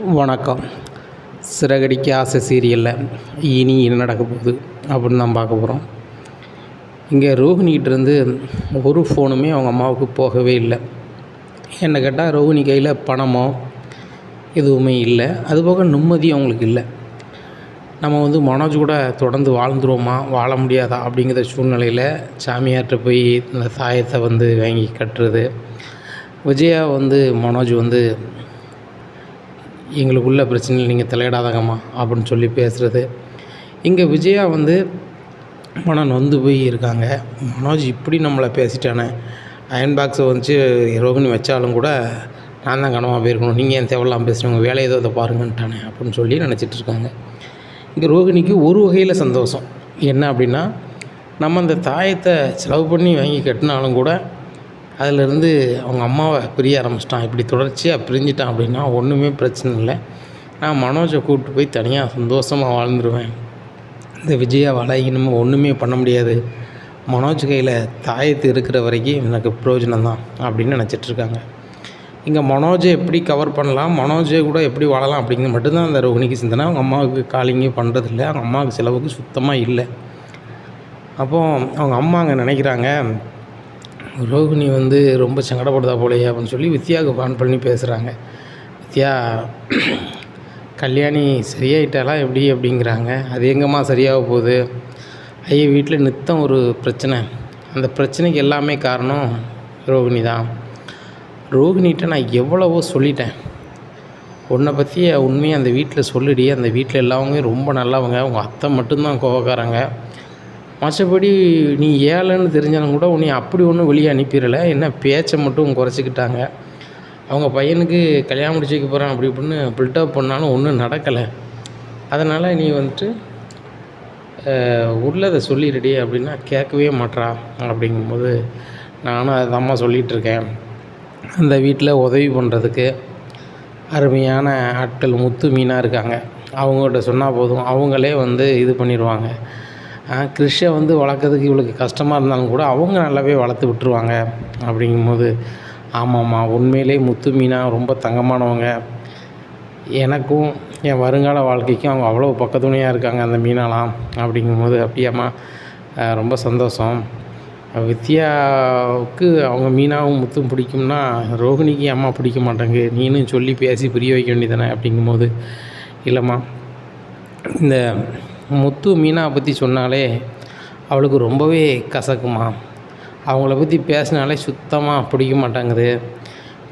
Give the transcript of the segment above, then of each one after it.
வணக்கம். சிறகடிக்க ஆசை சீரியலில் இனி என்ன நடக்க போகுது அப்படின்னு தான் பார்க்க போகிறோம். இங்கே ரோஹிணிகிட்டேருந்து ஒரு ஃபோனுமே அவங்க அம்மாவுக்கு போகவே இல்லை. என்ன கேட்டால் ரோஹிணி கையில் பணமோ எதுவுமே இல்லை. அதுபோக நிம்மதி அவங்களுக்கு இல்லை. நம்ம மனோஜ் கூட தொடர்ந்து வாழ்ந்துருவோமா வாழ முடியாதா அப்படிங்கிற சூழ்நிலையில் சாமியார்கிட்ட போய் இந்த தாயத்தை வாங்கி கட்டுறது. விஜயா மனோஜ் எங்களுக்குள்ள பிரச்சனையில் நீங்கள் தலையிடாதாங்கம்மா அப்படின்னு சொல்லி பேசுகிறது. இங்கே விஜயா மனம் நொந்து போய் இருக்காங்க. மனோஜ் இப்படி நம்மளை பேசிட்டானே, அயன் பாக்ஸை ரோகிணி வச்சாலும் கூட நான் தான் கனமாக போயிருக்கணும், நீங்கள் ஏன் தேவையில்லாமல் பேசுகிறவங்க வேலை ஏதோ அதை பாருங்கன்ட்டானே அப்படின்னு சொல்லி நினச்சிட்டு இருக்காங்க. இங்கே ரோகிணிக்கு ஒரு வகையில் சந்தோஷம் என்ன அப்படின்னா, நம்ம அந்த தாயத்தை செலவு பண்ணி வாங்கி கட்டினாலும் கூட அதிலேருந்து அவங்க அம்மாவை பிரிய ஆரம்பிச்சிட்டான். இப்படி தொடர்ச்சியாக பிரிஞ்சிட்டான் அப்படின்னா ஒன்றுமே பிரச்சனை இல்லை, நான் மனோஜை கூப்பிட்டு போய் தனியாக சந்தோஷமாக வாழ்ந்துருவேன். இந்த விஜயாவால் இனிமேல் ஒன்றுமே பண்ண முடியாது, மனோஜ் கையில் தாயத்து இருக்கிற வரைக்கும் எனக்கு பிரயோஜனம் தான் அப்படின்னு நினச்சிட்ருக்காங்க. இங்கே மனோஜை எப்படி கவர் பண்ணலாம், மனோஜை கூட எப்படி வாழலாம் அப்படிங்கிறது மட்டும்தான் அந்த ரோஹிணிக்கு சிந்தனை. அவங்க அம்மாவுக்கு காலிங்கே பண்ணுறதில்ல, அவங்க அம்மாவுக்கு செலவுக்கு சுத்தமாக இல்லை. அப்போது அவங்க அம்மா அங்கே நினைக்கிறாங்க, ரோஹிணி ரொம்ப சங்கடப்படுதா போலையே அப்படின்னு சொல்லி வித்யாவுக்கு ஃபோன் பண்ணி பேசுகிறாங்க. வித்யா, கல்யாணி சரியாயிட்டாலா எப்படி அப்படிங்கிறாங்க. அது எங்கம்மா சரியாக போகுது, ஐயா வீட்டில் நித்தம் ஒரு பிரச்சனை, அந்த பிரச்சனைக்கு எல்லாமே காரணம் ரோஹிணி தான். ரோஹிணிகிட்ட நான் எவ்வளவோ சொல்லிட்டேன், உன்னை பற்றி உண்மையை அந்த வீட்டில் சொல்லிடி, அந்த வீட்டில் எல்லாமே ரொம்ப நல்லவங்க, உங்கள் அத்தை மட்டும்தான் கோவக்காரங்க, மற்றபடி நீ ஏழைன்னு தெரிஞ்சாலும் கூட உன்னை அப்படி ஒன்றும் வெளியே அனுப்பிடலை, என்ன பேச்சை மட்டும் குறைச்சிக்கிட்டாங்க. அவங்க பையனுக்கு கல்யாணம் முடிச்சு வைக்க போகிறான் அப்படி இப்படின்னு பில்டப் பண்ணாலும் ஒன்றும் நடக்கலை. அதனால் நீ உள்ளதை சொல்லிடுடி அப்படின்னா கேட்கவே மாட்றா. அப்படிங்கும்போது நானும் அதை தாம்மா சொல்லிகிட்ருக்கேன். அந்த வீட்டில் உதவி பண்ணுறதுக்கு அருமையான ஆட்கள் முத்து மீனாக இருக்காங்க, அவங்ககிட்ட சொன்னால் போதும், அவங்களே இது பண்ணிடுவாங்க. கிறிஷை வளர்க்குறதுக்கு இவளுக்கு கஷ்டமாக இருந்தாலும் கூட அவங்க நல்லாவே வளர்த்து விட்டுருவாங்க. அப்படிங்கும்போது ஆமாம்மா, உண்மையிலே முத்து மீனா ரொம்ப தங்கமானவங்க, எனக்கும் என் வருங்கால வாழ்க்கைக்கும் அவங்க அவ்வளோ பக்கத்துணையாக இருக்காங்க அந்த மீனாலாம். அப்படிங்கும்போது அப்படியாம்மா, ரொம்ப சந்தோஷம். வித்யாவுக்கு அவங்க மீனாவும் முத்தும் பிடிக்கும்னா ரோஹிணிக்கு அம்மா பிடிக்க மாட்டாங்க, நீனும் சொல்லி பேசி புரிய வைக்க வேண்டியதானே. அப்படிங்கும்போது இல்லைம்மா, இந்த முத்து மீனாவை பற்றி சொன்னாலே அவளுக்கு ரொம்பவே கசக்குமா, அவங்கள பற்றி பேசினாலே சுத்தமாக பிடிக்க மாட்டாங்குது.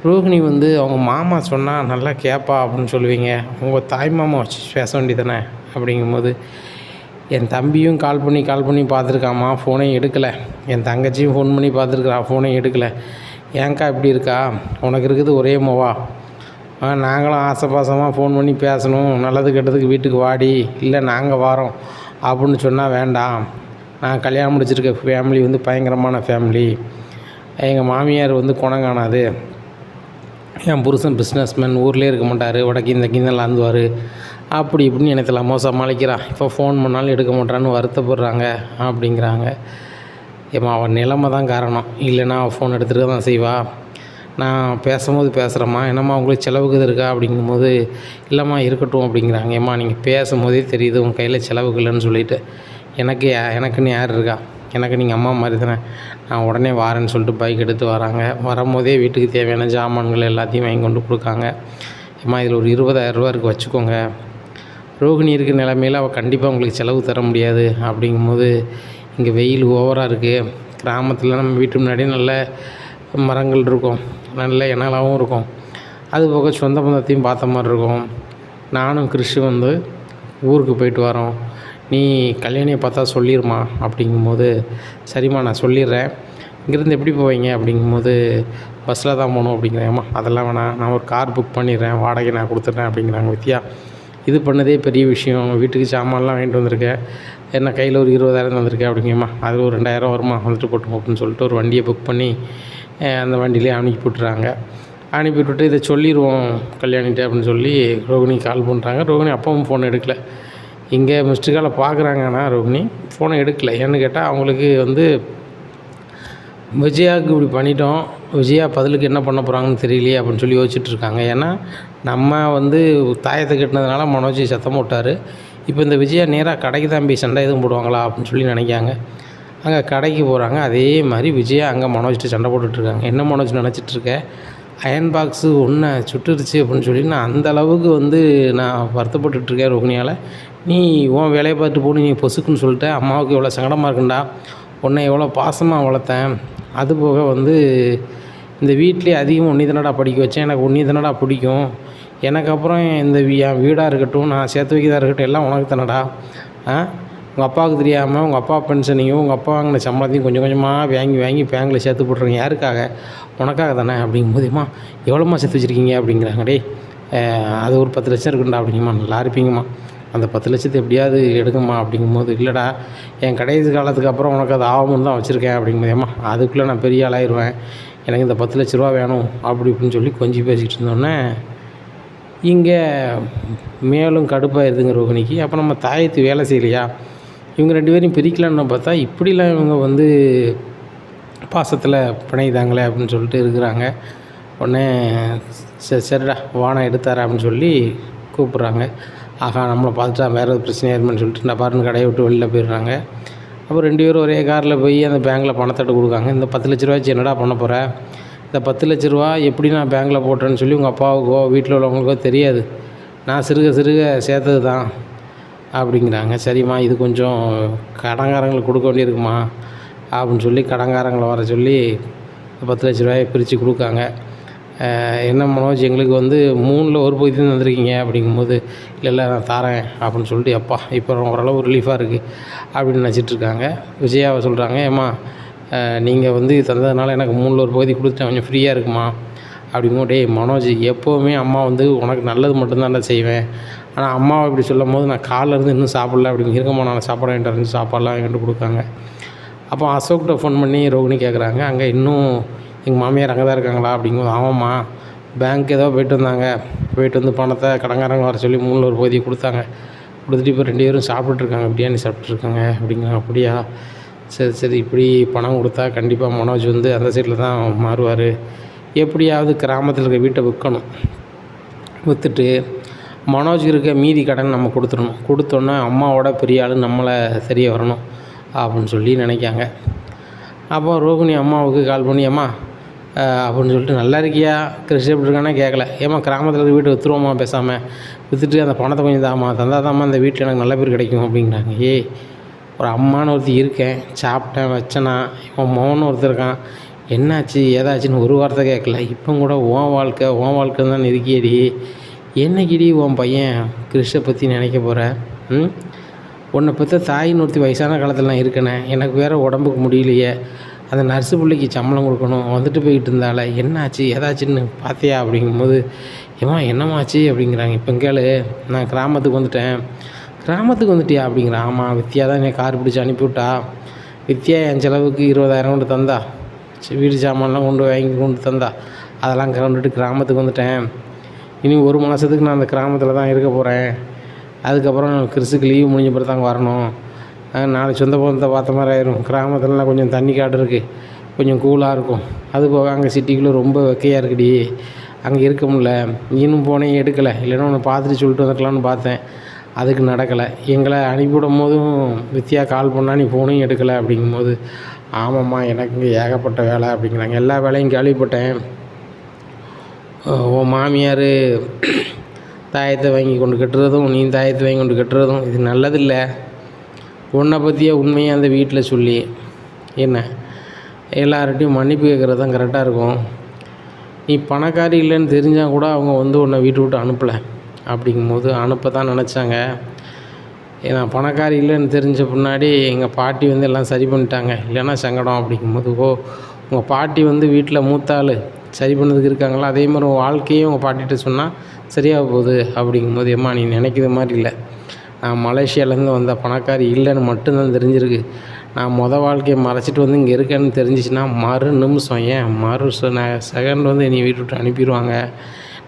ரோஹிணி அவங்க மாமா சொன்னால் நல்லா கேட்பா அப்படின்னு சொல்லுவீங்க, உங்கள் தாய் மாமா வச்சு பேச வேண்டியதானே. அப்படிங்கும்போது என் தம்பியும் கால் பண்ணி பார்த்துருக்காம்மா, ஃபோனே எடுக்கலை, என் தங்கச்சியும் ஃபோன் பண்ணி பார்த்துருக்குறா, ஃபோனே எடுக்கலை, ஏன்க்கா இப்படி இருக்கா, உனக்கு இருக்குது ஒரே மோவா, நாங்களும் ஆசைப்பாசமாக ஃபோன் பண்ணி பேசணும், நல்லது கெட்டதுக்கு வீட்டுக்கு வாடி, இல்லை நாங்கள் வாரோம் அப்படின்னு சொன்னால் வேண்டாம், நான் கல்யாணம் முடிச்சிருக்க ஃபேமிலி பயங்கரமான ஃபேமிலி, எங்கள் மாமியார் குணம் காணாது, என் புருஷன் பிஸ்னஸ்மேன், ஊர்லேயே இருக்க மாட்டார், வடக்கு இந்த கிந்தெல்லாம் அந்துவார், அப்படி இப்படின்னு எனத்தெல்லாமோ சமாளிக்கிறான், இப்போ ஃபோன் பண்ணாலும் எடுக்க மாட்டான்னு வருத்தப்படுறாங்க அப்படிங்கிறாங்க. ஏம்மா, அவன் நிலைமை தான் காரணம், இல்லைன்னா அவள் ஃபோன் எடுத்துகிட்டு தான் செய்வா, நான் பேசும்போது பேசுகிறேம்மா, என்னம்மா உங்களுக்கு செலவுக்கு இது இருக்கா அப்படிங்கும்போது இல்லைம்மா இருக்கட்டும் அப்படிங்கிறாங்க. ஏம்மா, நீங்கள் பேசும்போதே தெரியுது உங்கள் கையில் செலவுக்கு இல்லைன்னு சொல்லிவிட்டு, எனக்குன்னு யார் இருக்கா, எனக்கு நீங்கள் அம்மா மாதிரி தானே, நான் உடனே வாரேன்னு சொல்லிட்டு பைக் எடுத்து வராங்க. வரும்போதே வீட்டுக்கு தேவையான ஜாமான்கள் எல்லாத்தையும் வாங்கி கொண்டு கொடுக்காங்க. ஏம்மா, இதில் ஒரு 20,000 ரூபா இருக்குது, வச்சுக்கோங்க, ரோகிணி இருக்கிற நிலைமையில் அவள் கண்டிப்பாக உங்களுக்கு செலவு தர முடியாது. அப்படிங்கும்போது இங்கே வெயில் ஓவராக இருக்குது, கிராமத்தில் நம்ம வீட்டு முன்னாடியே நல்ல மரங்கள் இருக்கும், நல்ல இனலாகவும் இருக்கும், அது போக சொந்த பந்தத்தையும் பார்த்த மாதிரி இருக்கும். நானும் கிறிஷு ஊருக்கு போயிட்டு வரோம், நீ கல்யாணியை பார்த்தா சொல்லிடுமா. அப்படிங்கும்போது சரிம்மா நான் சொல்லிடுறேன், இங்கேருந்து எப்படி போவீங்க அப்படிங்கும்போது பஸ்ஸில் தான் போகணும் அப்படிங்கிறேம்மா, அதெல்லாம் வேணாம், நான் ஒரு கார் புக் பண்ணிடுறேன், வாடகை நான் கொடுத்துட்றேன் அப்படிங்கிறாங்க. வித்யா, இது பண்ணதே பெரிய விஷயம், வீட்டுக்கு சாமான்லாம் வாங்கிட்டு வந்திருக்கேன், என்ன கையில் ஒரு 20,000 வந்திருக்கேன் அப்படிங்கம்மா, அதில் ஒரு 2,000 வருமா, போட்டோம் அப்படின்னு சொல்லிட்டு ஒரு வண்டியை புக் பண்ணி அந்த வண்டியிலே அனுப்பி விட்டுறாங்க. அனுப்பி விட்டுட்டு இதை சொல்லிடுவோம் கல்யாணிட்டு அப்படின்னு சொல்லி ரோகிணி கால் பண்ணுறாங்க. ரோகிணி அப்பவும் ஃபோன் எடுக்கலை. இங்கே மிஸ்டு காலை பார்க்குறாங்கன்னா ரோகிணி ஃபோனை எடுக்கலை. ஏன்னு கேட்டால் அவங்களுக்கு விஜயாவுக்கு இப்படி பண்ணிட்டோம், விஜயா பதிலுக்கு என்ன பண்ண போகிறாங்கன்னு தெரியலையே அப்படின்னு சொல்லி யோசிச்சுட்ருக்காங்க. ஏன்னா நம்ம வந்து தாயத்தை கட்டினதுனால மனோஜ் சத்தம் போட்டார். இப்போ இந்த விஜயா நேராக கடைக்கு தான் போய் சண்டை எதுவும் போடுவாங்களா அப்படின்னு சொல்லி நினைக்காங்க. அங்கே கடைக்கு போகிறாங்க. அதே மாதிரி விஜயா அங்கே மனோஜ்கிட்ட சண்டை போட்டுட்ருக்காங்க. என்ன மனோஜ் நினச்சிட்ருக்க, அயன் பாக்ஸு ஒன்றை சுட்டுருச்சு அப்படின்னு சொல்லி நான் அந்த அளவுக்கு வந்து நான் வருத்தப்பட்டுட்ருக்கேன் ரோகிணியால். நீ உன் வேலையை பார்த்துட்டு போகணும், நீ பொசுக்குன்னு சொல்லிட்ட. அம்மாவுக்கு எவ்வளோ சங்கடமாக இருக்குண்டா, உன்னை எவ்வளோ பாசமாக வளர்த்தேன். அதுபோக வந்து இந்த வீட்லேயே அதிகம் உன்னை தானடா படிக்க வச்சேன், எனக்கு உன்னை தானடா பிடிக்கும். எனக்கு அப்புறம் இந்த என் வீடாக இருக்கட்டும், நான் சேர்த்து வைக்கிறதா இருக்கட்டும், எல்லாம் உனக்கு தானடா. உங்கள் அப்பாவுக்கு தெரியாமல் உங்கள் அப்பா பென்ஷனையும் உங்கள் அப்பா வாங்கின சம்பளத்தையும் கொஞ்சம் கொஞ்சமாக வாங்கி வாங்கி பேங்கில் சேர்த்து போட்டுருங்க. யாருக்காக? உனக்காக தானே. அப்படிங்கும்போதுமா எவ்வளோம்மா சேர்த்து வச்சுருக்கீங்க அப்படிங்கிறாங்க. டே அது ஒரு 10 லட்சம் இருக்குண்டா அப்படிங்கம்மா. நல்லா இருப்பீங்கம்மா, அந்த 10 லட்சத்தை எப்படியாவது எடுங்கம்மா. அப்படிங்கும்போது இல்லைடா, என் கடைசி காலத்துக்கு அப்புறம் உனக்கு அது ஆகும்னு தான் வச்சுருக்கேன். அப்படிங்கும்போதேம்மா அதுக்குள்ளே நான் பெரிய ஆளாயிடுவேன், எனக்கு இந்த 10 லட்ச ரூபா வேணும் அப்படி இப்படின்னு சொல்லி கொஞ்சம் பேசிக்கிட்டு இருந்தோடனே இங்கே மேலும் கடுப்பாயிருதுங்க ரோகிணிக்கு. அப்போ நம்ம தாயத்து வேலை செய்யலையா, இவங்க 2 பேரையும் பிரிக்கலான்னு பார்த்தா இப்படிலாம் இவங்க வந்து பாசத்தில் பிணைதாங்களே அப்படின்னு சொல்லிட்டு இருக்கிறாங்க. உடனே சரிடா வானா எடுத்தார அப்படின்னு சொல்லி கூப்பிட்றாங்க. ஆகா நம்மளை பார்த்துட்டா வேறு எதாவது பிரச்சனையாக இருமான்னு சொல்லிட்டு நான் பாருன்னு கடையை விட்டு வெளியில் போயிடுறாங்க. அப்புறம் 2 பேரும் ஒரே காரில் போய் அந்த பேங்கில் பணத்தட்டு கொடுக்காங்க. இந்த 10 லட்ச ரூபாய்ச்சி என்னடா பண்ண போகிற, இந்த 10 லட்ச ரூபா எப்படி நான் பேங்கில் போட்டேன்னு சொல்லி உங்கள் அப்பாவுக்கோ வீட்டில் உள்ளவங்களுக்கோ தெரியாது, நான் சிறுக சிறுக சேர்த்தது தான் அப்படிங்கிறாங்க. சரிம்மா இது கொஞ்சம் கடன்காரங்களுக்கு கொடுக்க வேண்டியிருக்குமா அப்படின்னு சொல்லி கடன்காரங்களை வர சொல்லி 10 லட்ச ரூபாயை பிரித்து கொடுக்காங்க. என்ன மனோஜ் எங்களுக்கு வந்து 3ல் ஒரு பகுதி தான் தந்திருக்கீங்க அப்படிங்கும்போது இல்லை நான் தரேன் அப்படின்னு சொல்லிட்டு எப்பா இப்போ ஓரளவு ரிலீஃபாக இருக்குது அப்படின்னு நினச்சிட்ருக்காங்க. விஜயாவை சொல்கிறாங்க, ஏம்மா நீங்கள் வந்து தந்ததுனால எனக்கு 3ல் ஒரு பகுதி கொடுத்துட்டேன், கொஞ்சம் ஃப்ரீயாக இருக்குமா அப்படிங்கும்போது, டேய் மனோஜ் எப்போவுமே அம்மா வந்து உனக்கு நல்லது மட்டும்தான் நான் செய்வேன், ஆனால் அம்மாவை இப்படி சொல்லும் போது நான் காலிலேருந்து இன்னும் சாப்பிடல அப்படிங்க இருக்கம்மா, நான் சாப்பாடு வாங்கிட்டு வரேன் சாப்பாடெலாம் வாங்கிட்டு கொடுக்காங்க. அப்போ அசோக்கிட்ட ஃபோன் பண்ணி ரோகிணி கேட்குறாங்க, அங்கே இன்னும் எங்கள் மாமியார் அங்கே தான் இருக்காங்களா அப்படிங்கும்போது, ஆமாம்மா பேங்க் ஏதோ போய்ட்டு வந்தாங்க, போய்ட்டு வந்து பணத்தை கடன்காரங்க வர சொல்லி 3ல் ஒரு பகுதியை கொடுத்தாங்க, கொடுத்துட்டு இப்போ 2 பேரும் சாப்பிட்டுருக்காங்க, பிரியாணி சாப்பிட்ருக்காங்க அப்படிங்கிறாங்க. அப்படியா, சரி சரி, இப்படி பணம் கொடுத்தா கண்டிப்பாக மனோஜ் வந்து அந்த சைடில் தான் மாறுவார், எப்படியாவது கிராமத்தில் இருக்க வீட்டை விற்கணும், விற்றுட்டு மனோஜ் இருக்க மீதி கடன் நம்ம கொடுத்துடணும், கொடுத்தோன்னே அம்மாவோட பெரிய ஆள் நம்மளை தெரிய வரணும் அப்படின்னு சொல்லி நினைக்காங்க. அப்போ ரோகிணி அம்மாவுக்கு கால் பண்ணி, அம்மா அப்படின்னு சொல்லிட்டு நல்லா இருக்கியா கிருஷ்ண எப்படி இருக்கானே கேட்கல, ஏம்மா கிராமத்தில் இருக்க வீட்டை விற்றுருவோம்மா, பேசாமல் விற்றுட்டு அந்த பணத்தை கொஞ்சம் தாம்மா, தந்தாதாம்மா அந்த வீட்டில் எனக்கு நல்ல பேர் கிடைக்கும் அப்படிங்கிறாங்க. ஏய் ஒரு அம்மானு ஒருத்தி இருக்கேன், சாப்பிட்டேன் வச்சேனா, இவன் மோகன் ஒருத்தர் இருக்கான், என்னாச்சு ஏதாச்சுன்னு ஒரு வார்த்தை கேட்கல, இப்போ கூட உன் வாழ்க்கை தான் இருக்கியடி, என்னைக்கிடி உன் பையன் கிருஷ்ணை பற்றி நினைக்க போகிற, உன்னை பற்றி தாயின்னு ஒருத்தி வயசான காலத்தில் நான் இருக்கேனே, எனக்கு வேறு உடம்புக்கு முடியலையே, அந்த நர்ஸு பிள்ளைக்கு சம்பளம் கொடுக்கணும், வந்துட்டு போய்கிட்டு இருந்தால, என்னாச்சு ஏதாச்சுன்னு பார்த்தியா அப்படிங்கும்போது, ஏம்மா என்னம்மாச்சு அப்படிங்கிறாங்க. இப்போ கேளு, நான் கிராமத்துக்கு வந்துட்டியா அப்படிங்கிறான். ஆமாம், வித்யா தான் என்னை கார் பிடிச்சி அனுப்பிவிட்டா, வித்யா என் செலவுக்கு 20,000 கொண்டு தந்தா, வீடு சாமான்லாம் கொண்டு தந்தா, அதெல்லாம் கொண்டுட்டு கிராமத்துக்கு வந்துட்டேன், இனி 1 மாதத்துக்கு நான் அந்த கிராமத்தில் தான் இருக்க போகிறேன், அதுக்கப்புறம் கிறிஸுக்கு லீவு முடிஞ்ச பிறகு தாங்க வரணும், நாளைக்கு சொந்த பந்தத்தை பார்த்த மாதிரி ஆயிரும், கிராமத்துலலாம் கொஞ்சம் தண்ணி காடு இருக்குது, கொஞ்சம் கூலாக இருக்கும், அது போக அங்கே சிட்டிக்குள்ளே ரொம்ப வெக்கையாக இருக்குடி, அங்கே இருக்க முடியல, நீனும் போனேன் எடுக்கலை, இல்லைன்னா உன்னை பார்த்துட்டு சொல்லிட்டு வந்துக்கலான்னு பார்த்தேன், அதுக்கு நடக்கலை, எங்களை அனுப்பிவிடும் போதும் வித்யா கால் பண்ணால் நீ ஃபோனையும் எடுக்கலை அப்படிங்கும்போது, ஆமாம்மா எனக்கு இங்கே ஏகப்பட்ட வேலை அப்படிங்கிறாங்க. எல்லா வேலையும் கேள்விப்பட்டேன், உன் மாமியார் தாயத்தை வாங்கி கொண்டு கட்டுறதும் நீ தாயத்தை வாங்கி கொண்டு கட்டுறதும் இது நல்லதில்லை, உன்னை பற்றியே உண்மையை அந்த வீட்டில் சொல்லி என்ன எல்லார்கிட்டையும் மன்னிப்பு கேட்குறது தான் கரெக்டாக இருக்கும், நீ பணக்காரி இல்லைன்னு தெரிஞ்சால் கூட அவங்க வந்து உன்னை வீட்டை விட்டு அனுப்பலை அப்படிங்கும்போது, அனுப்ப தான் நினச்சாங்க, ஏன்னா பணக்காரி இல்லைன்னு தெரிஞ்ச பின்னாடி எங்கள் பாட்டி வந்து எல்லாம் சரி பண்ணிட்டாங்க, இல்லைன்னா சங்கடம் அப்படிங்கும்போது, உங்கள் பாட்டி வந்து வீட்டில் மூத்தாள் சரி பண்ணதுக்கு இருக்காங்களா, அதே மாதிரி உங்கள் வாழ்க்கையும் உங்கள் பாட்டிகிட்ட சொன்னால் சரியாக போகுது அப்படிங்கும்போது, ஏம்மா நீ நினைக்கிற மாதிரி இல்லை, நான் மலேசியாவிலேருந்து வந்த பணக்காரி இல்லைன்னு மட்டும்தான் தெரிஞ்சிருக்கு, நான் வாழ்க்கையை மறைச்சிட்டு வந்து இங்கே இருக்கேன்னு தெரிஞ்சிச்சுன்னா மறு நிமிஷம் செகண்ட் வந்து என்னை வீட்டு விட்டு அனுப்பிடுவாங்க,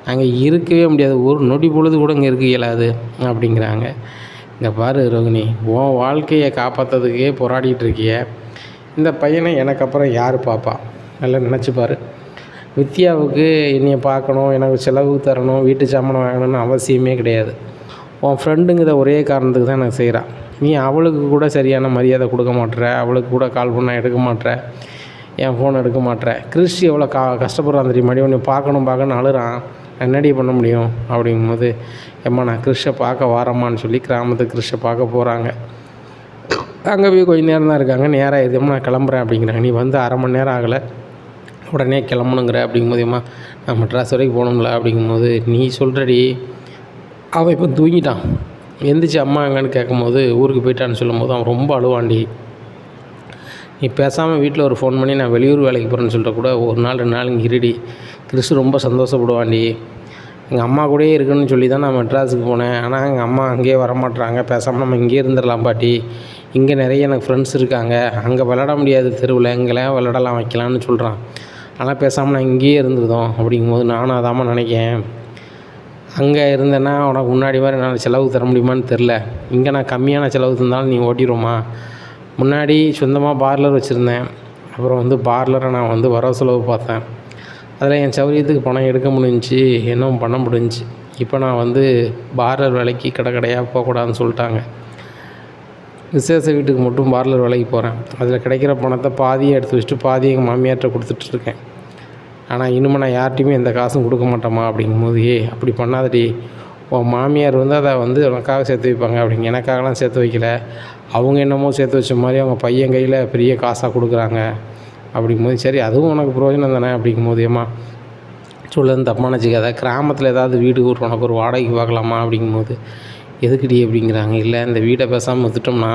நாங்கள் இருக்கவே முடியாது, ஒரு நொடி பொழுது கூட இங்கே இருக்க இயலாது அப்படிங்கிறாங்க. இங்கே பாரு ரோகிணி, உன் வாழ்க்கையை காப்பாற்றுறதுக்கே போராடிட்டு இருக்கிய, இந்த பையனை எனக்கு அப்புறம் யார் பார்ப்பா? நல்லா நினச்சிப்பார். வித்யாவுக்கு என்னைய பார்க்கணும், எனக்கு செலவு தரணும், வீட்டு சாமான் வாங்கணும்னு அவசியமே கிடையாது. உன் ஃப்ரெண்டுங்கிற ஒரே காரணத்துக்கு தான் எனக்கு செய்கிறான். நீ அவளுக்கு கூட சரியான மரியாதை கொடுக்க மாட்ற, அவளுக்கு கூட கால் பண்ணால் எடுக்க மாட்ற, என் ஃபோன் எடுக்க மாட்ற. கிறிஸ் எவ்வளோ கஷ்டப்படுறான் தெரியுமாடி, உன்னை பார்க்கணும்னு அழுறான், என்னடி பண்ண முடியும் அப்படிங்கும்போது, ஏம்மா நான் கிறிஷை பார்க்க வரம்மான்னு சொல்லி கிராமத்துக்கு கிறிஷை பார்க்க போகிறாங்க. அங்கே போய் கொஞ்சம் நேரம் தான் இருக்காங்க. நேராக எதுமா நான் கிளம்புறேன் அப்படிங்கிறாங்க. நீ வந்து 1/2 மணி நேரம் ஆகலை, உடனே கிளம்பணுங்கிற அப்படிங்கும்போது, ஏம்மா நான் மெட்ராஸ் வரைக்கும் போகணும்ல அப்படிங்கும்போது, நீ சொல்கிறடி. அவன் இப்போ தூங்கிட்டான். எந்திரிச்சு அம்மா எங்கன்னு கேட்கும்போது ஊருக்கு போயிட்டான்னு சொல்லும்போது அவன் ரொம்ப அழுவாண்டி. நீ பேசாமல் வீட்டில் ஒரு ஃபோன் பண்ணி நான் வெளியூர் வேலைக்கு போகிறேன்னு சொல்லிட்டு கூட 1 நாள் 2 நாள் இங்கே இருடி. கிறிஸ் ரொம்ப சந்தோஷப்படுவாண்டி. எங்கள் அம்மா கூடயே இருக்குன்னு சொல்லி தான் நான் மெட்ராஸுக்கு போனேன். ஆனால் எங்கள் அம்மா அங்கேயே வரமாட்றாங்க. பேசாமல் நம்ம இங்கேயே இருந்துடலாம் பாட்டி, இங்கே நிறைய எனக்கு ஃப்ரெண்ட்ஸ் இருக்காங்க, அங்கே விளாட முடியாது தெருவில், இங்கெல்லாம் விளாடலாம் வைக்கலான்னு சொல்கிறான். ஆனால் பேசாமல் நான் இங்கேயே இருந்துருந்தோம் அப்படிங்கும்போது நானும் அதாம்மா நினைக்கேன். அங்கே இருந்தேன்னா உனக்கு முன்னாடி மாதிரி நான் செலவு தர முடியுமான்னு தெரில. இங்கே நான் கம்மியான செலவு தந்தாலும் நீ ஓட்டிடுவோமா? முன்னாடி சொந்தமாக பார்லர் வச்சுருந்தேன். அப்புறம் வந்து பார்லரை நான் வந்து வரவு செலவு பார்த்தேன். அதில் என் சௌரியத்துக்கு பணம் எடுக்க முடிஞ்சிச்சு, இன்னும் பண்ண முடிஞ்சிச்சு. இப்போ நான் வந்து பார்லர் வேலைக்கு கடையாக போகக்கூடாதுன்னு சொல்லிட்டாங்க. விசேஷ வீட்டுக்கு மட்டும் பார்லர் வேலைக்கு போகிறேன். அதில் கிடைக்கிற பணத்தை பாதியை எடுத்து வச்சுட்டு பாதியை எங்கள் மாமியார்கிட்ட கொடுத்துட்ருக்கேன். ஆனால் இனிமேல் நான் யார்கிட்டையுமே எந்த காசும் கொடுக்க மாட்டோமா அப்படிங்கும்போது, அப்படி பண்ணாதடி, உன் மாமியார் வந்து அதை வந்து உனக்காக சேர்த்து வைப்பாங்க அப்படிங்க. எனக்காகலாம் சேர்த்து வைக்கல, அவங்க என்னமோ சேர்த்து வச்ச மாதிரி அவங்க பையன் கையில் பெரிய காசாக கொடுக்குறாங்க அப்படிங்கும்போது, சரி அதுவும் உனக்கு பிரயோஜனம் தானே அப்படிங்கும்போது, ஏம்மா சொல்லுன்னு தப்பாக நினச்சிக்காத, கிராமத்தில் ஏதாவது வீடு உனக்கு ஒரு வாடகைக்கு பார்க்கலாமா அப்படிங்கும்போது, எதுக்குடி அப்படிங்கிறாங்க. இல்லை இந்த வீட்டை பேசாமல் விற்றுட்டோம்னா